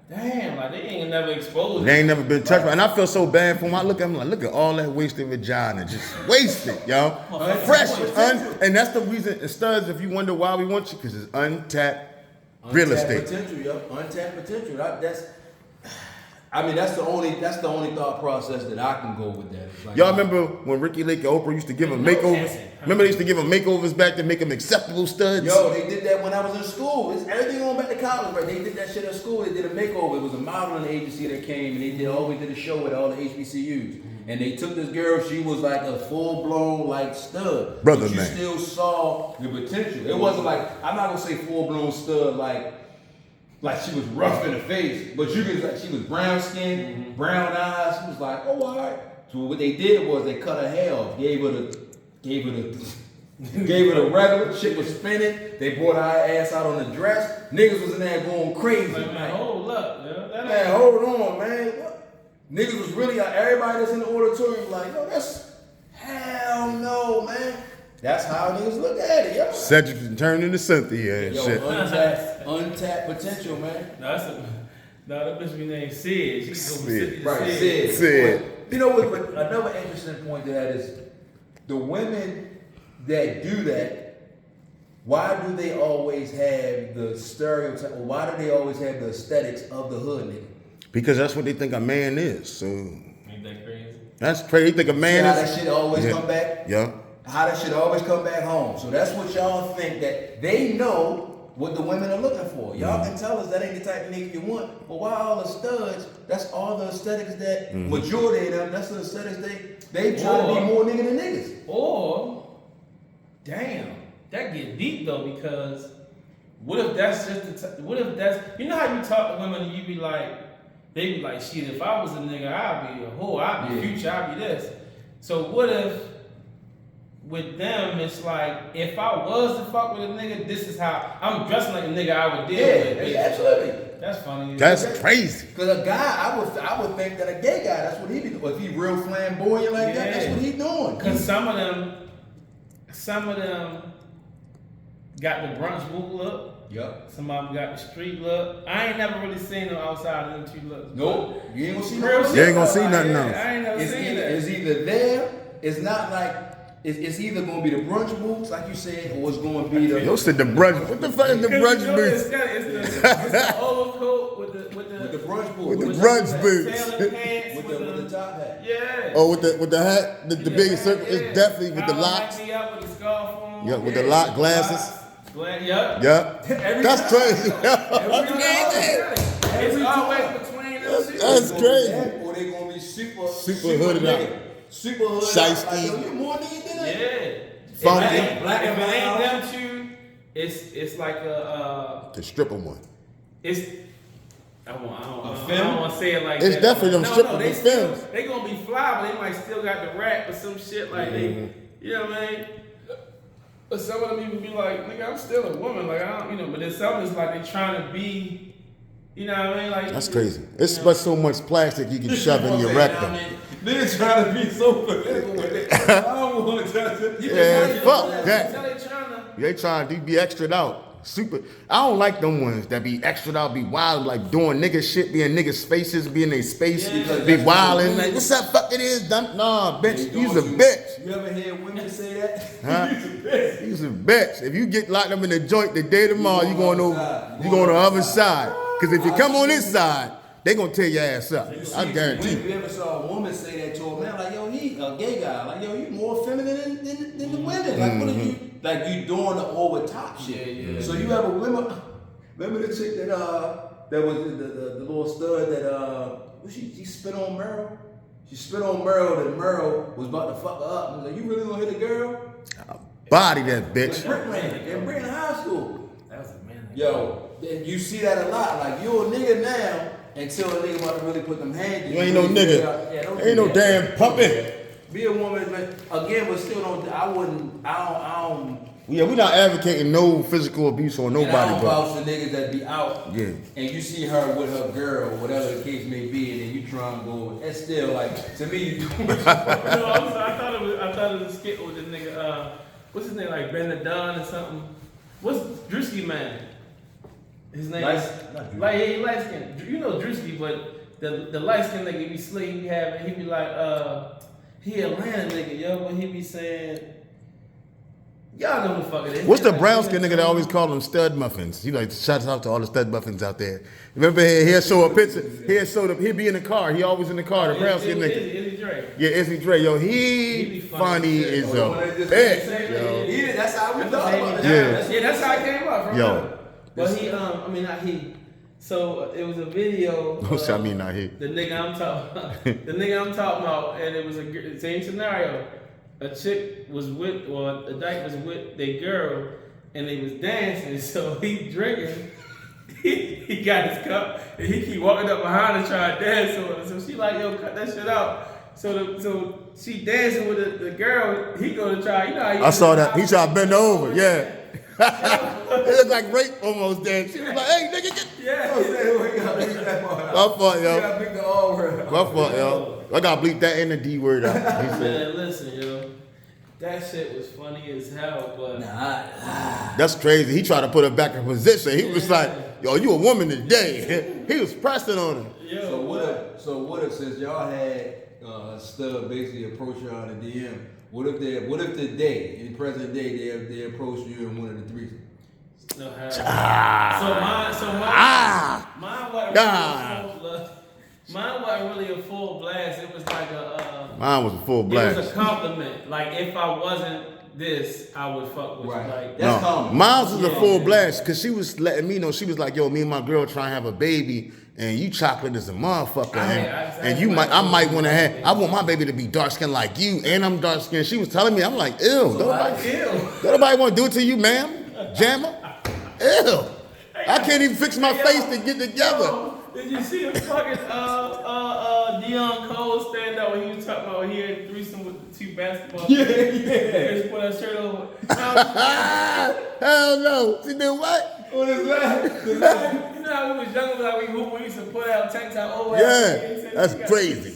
damn, like they ain't never exposed. They ain't never been touched by, and I feel so bad for them. I look at them like, look at all that wasted vagina, just wasted, yo. Fresh, and that's the reason. And studs, if you wonder why we want you, because it's untapped real estate. Potential, yo. Untapped potential. That's the only thought process that I can go with that. Like, Y'all remember when Ricky Lake and Oprah used to give them makeovers? Remember they used to give them makeovers back to make them acceptable studs? Yo, they did that when I was in school. It's everything going back to college, right? They did that shit at school. They did a makeover. It was a modeling agency that came and they always did a show with all the HBCUs. And they took this girl. She was like a full blown like stud. Brother, but you man. still saw the potential. It wasn't like, I'm not gonna say full blown stud like she was rough in the face, but you could like she was brown skin, brown eyes. She was like, oh, all right. So what they did was they cut her hair off, gave her the regular. Shit was spinning. They brought her ass out on the dress. Niggas was in there going crazy. Like, man, hold up, yo. That Man, ain't. hold on, man. What? Niggas was really everybody that's in the auditorium like, yo, that's hell no, man. That's how niggas look at it, yo. Cedric turned into Cynthia and Yo, shit. untapped potential, man. That bitch be named Sid. She go from Sid. Sid to Right, Sid. Sid. You know what? But another interesting point to that is the women that do that. Why do they always have the stereotype? Or why do they always have the aesthetics of the hood nigga? Because that's what they think a man is. So Ain't that crazy? that's crazy. They think a man See how is. that shit always Yeah. come back? Yeah. How that shit always come back home. So that's what y'all think that they know what the women are looking for. Y'all can tell us that ain't the type of nigga you want. But why all the studs? That's all the aesthetics that majority of them. That's the aesthetics they try to be more nigga than niggas. Or, damn, that get deep though, because what if that's just what if that's, you know how you talk to women and you be like, they be like, shit, if I was a nigga, I'd be a whore, I'd be future, I'd be this. So what if with them it's like, if I was to fuck with a nigga, this is how I'm dressing like a nigga I would deal with. Yeah, absolutely. That's funny. That's crazy. Cause a guy, I would think that a gay guy, that's what he be doing. If he real flamboyant like that, that's what he doing. Cause some of them got the brunch boot look. Yup. Some of them got the street look. I ain't never really seen them outside of them two looks. Nope. You ain't gonna see Real no You ain't gonna see nothing else. I ain't never seen that. It's either there, it's not like, it's either gonna be the brunch boots, like you said, or it's gonna be the Yo said the brunch. What the fuck is the brunch It's boots? the overcoat with the brunch boots. With the with brunch boots. Tailor pants with the top hat. yeah. Oh, with the hat, the big circle. It's definitely with the Kyle locks. backed me up with the scarf on. Yeah, with the lock glasses. Yup. Yeah, that's crazy. It's always between them two. That's crazy. Or they gonna be super hooded up. nigga. Super hooded Shiesty. up. Like, yo, you more nigga than that? Yeah. Funky. If it ain't them two, it's like a The stripper one. it's. I don't film? want to say it like It's that. definitely them strippers, they the still, films. they gonna be fly, but they might still got the rap or some shit like they, you know what I mean? But some of them even be like, nigga, I'm still a woman, like I don't, you know. But then some is like they trying to be, you know what I mean? Like That's crazy. It's but so much plastic you can shove in your rectum. Niggas trying to be so political with it. I don't want to touch it. Yeah, fuck So that. they trying to. They trying to be extra out. Super. I don't like them ones that be extra out, be wild, like doing nigga shit, be in niggas' faces, be in their space, be wilding. Like, what's that fuck it is? Nah, bitch, you's a bitch. You ever hear women say that? Huh? You's a bitch. If you get locked up in the joint the day tomorrow, you going over, you going on the other side. Cause if you come on this side, they gonna tear your ass up. I guarantee If you. you ever saw a woman say that to a man, like, yo, he a gay guy, like, yo, you more feminine than the women. Like, what are you, like, you doing the over top shit. Yeah. So you ever remember the chick that was the little stud that she spit on Merle? She spit on Merle, and Merle was about to fuck her up. And was like, you really gonna hit a girl? Body that bitch. In Britain High School. That was a man. Yo, you see that a lot. Like, you a nigga now until a nigga about to really put them hands in You ain't no nigga. Yeah, don't Ain't do no that. damn puppet. Be a woman, man. Again, but still don't. I don't. Yeah, we not advocating no physical abuse on And I nobody, don't but vouch for niggas that be out. Yeah. And you see her with her girl, whatever the case may be, and then you try and go. That's still like, to me. No, I'm sorry. I thought it was a skit with the nigga. What's his name? Like Ben Dunn or something. What's Drewski man? His name is like he light skin. You know Drewski, but the light skin nigga be slick. He be like he Atlanta nigga, yo, but he be saying. Y'all know who the fuck it is. what's the Like, brown skin nigga that always call them stud muffins? You know, shouts out to all the stud muffins out there. Remember he'll show a picture. He'll be in the car. He always in the car. The brown skin nigga. Izzy Dre. Yeah, Izzy Dre. Yo, He he be funny funny as as a bitch. Yo. That's how we thought about it. Yeah. That's how it came up. From Yo. him. But he, I mean not he. So it was a video. I mean not he. The nigga I'm talking about, and it was a same scenario. A chick was with, or a dyke was with their girl, and they was dancing. So he drinking. He got his cup, and he keep walking up behind her trying to dance with her. So she like, yo, cut that shit out. So she dancing with the girl. He go to try. You know how I saw that. He tried to bend over. Yeah. It looked like rape almost there. She was like, hey, nigga, get. Yeah. My fault, yo. My fault, yo. I gotta bleep that and the D word out. He said, Man, listen, yo. That shit was funny as hell, but that's crazy. He tried to put her back in position. He was like, yo, you a woman today. He was pressing on her. yo, So what if since y'all had Stud basically approach y'all in the DM, what if today, in present day, they approach you in one of the threesomes? no, mine wasn't really a full blast. It was like a Mine was a full It blast. was a compliment. Like if I wasn't this, I would fuck with Right. you. Like That's No, common. Miles was a Yeah. full blast because she was letting me know. She was like, "Yo, me and my girl trying to have a baby, and you chocolate is a motherfucker, and you might, I might want to have. I want my baby to be dark skinned like you, and I'm dark skinned." She was telling me, I'm like, "Ew, don't nobody want to do it to you, ma'am, Jammer? Ew, I can't even fix my face to get together." Did you see the fucking Deion Cole stand up when he was talking about he had threesome with the two basketball players? He just put that shirt over. Hell no. She did what? What is that? You know how we was younger, like we hoop, we used to put out tank top over. Yeah, that's crazy.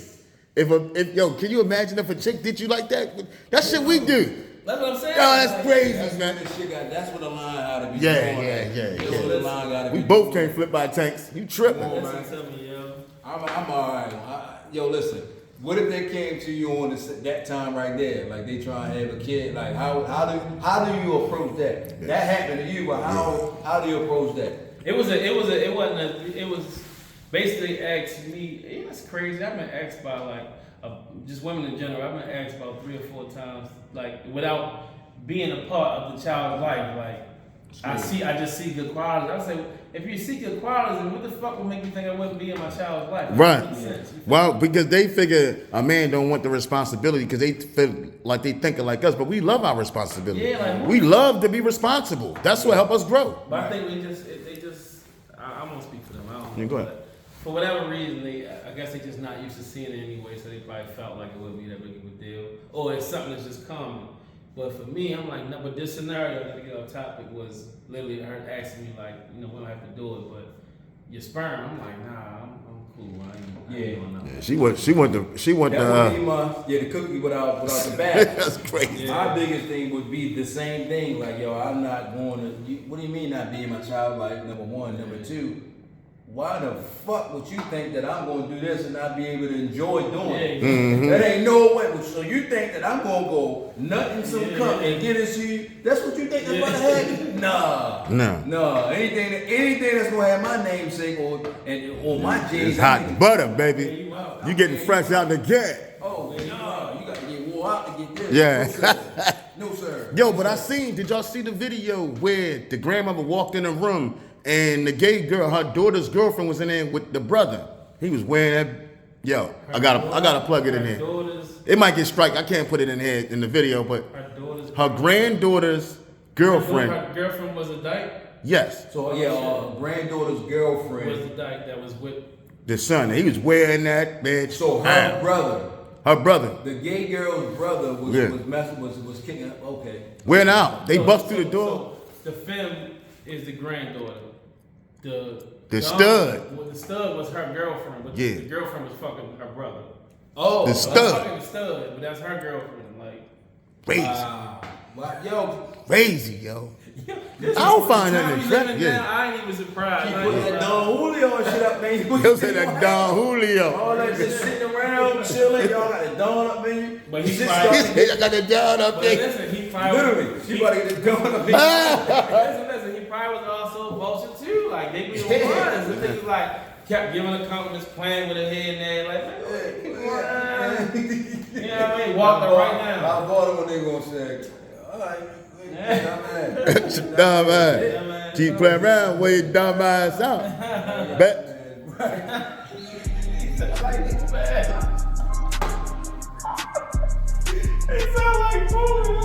If yo, can you imagine if a chick did you like that? That shit we do. That's what I'm saying. Yo, that's Like, crazy, That's man. where the shit got. That's where the line ought to be. Yeah, drawn yeah, at. yeah, That's yeah. where the line gotta We be. both can't flip by tanks. You tripping? Listen to me, yo. I'm all right. Yo, listen. What if they came to you on that time right there, like they trying to have a kid? Like how do you approach that? That happened to you, but how do you approach that? It was basically asked me. It's crazy. I've been asked by like just women in general. I've been asked about 3 or 4 times, like without being a part of the child's life. Like I just see good qualities. I say, if you see good qualities, then what the fuck would make you think I wouldn't be in my child's life? That Right. makes sense. Well, because they figure a man don't want the responsibility because they feel like they thinking like us, but we love our responsibility. Yeah, like- we love to be responsible. That's what help us grow. But I think they just. I'm gonna speak for them. I don't know. Yeah, go ahead. But for whatever reason, I guess they just not used to seeing it anyway, so they probably felt like it wouldn't be that big of a deal, or it's something that's just common. But for me, I'm like, no. But this scenario that we get off topic was literally her asking me like, we don't have to do it, but your sperm. I'm like, nah, I'm cool. I ain't doing nothing. Yeah, she want That would be the cookie without the bag. That's crazy. My biggest thing would be the same thing. Like, yo, I'm not going to. What do you mean not being my child? Like, number one, number two. Why the fuck would you think that I'm going to do this and not be able to enjoy doing it? Yeah, That ain't no way. So you think that I'm going to go nutting some cup and get it to you? That's what you think that's going to happen? Nah. No. Anything that's going to have my namesake on my jeans. It's hot butter, baby. out. You getting fresh out the gate. Oh, no. You got to get wore out to get this. Yeah. No, sir. Yo, but did y'all see the video where the grandmother walked in the room and the gay girl, her daughter's girlfriend, was in there with the brother? He was wearing that. Yo, I gotta plug it in here. It might get strike. I can't put it in here in the video, but her granddaughter's girlfriend. Her girlfriend was a dyke. Yes, So, granddaughter's girlfriend. Was the dyke that was with. the son. He was wearing that bitch. So her brother, her brother, the gay girl's brother, was Yeah. was kicking. Okay. went out. They bust through the door. So the femme is the granddaughter. The stud. Well, the stud was her girlfriend, but Yeah. the girlfriend was fucking her brother. Oh, The That's stud. fucking the stud, but that's her girlfriend. Like, Crazy, yo, crazy, yo. I don't find that time we attractive. living Yeah. now, I ain't even surprised. he I put ain't that surprised. Don Julio shit up, man. Yo said that Don Julio. All that just sitting around, chilling. Y'all got the Don up in you. But he Shit probably- started to I got the Don up But there. listen, he probably literally. She about to get the Don up in you. listen, he probably was also a vulture too. Like they be the ones. The niggas like kept giving her compliments, playing with her head and there, like, man, keep on. You know what I mean? Walk her right now. I bought it when they gonna say, all right, Dumb ass. Yeah, man. Keep playing around, where your dumb ass out. Bet. It sound like fooling.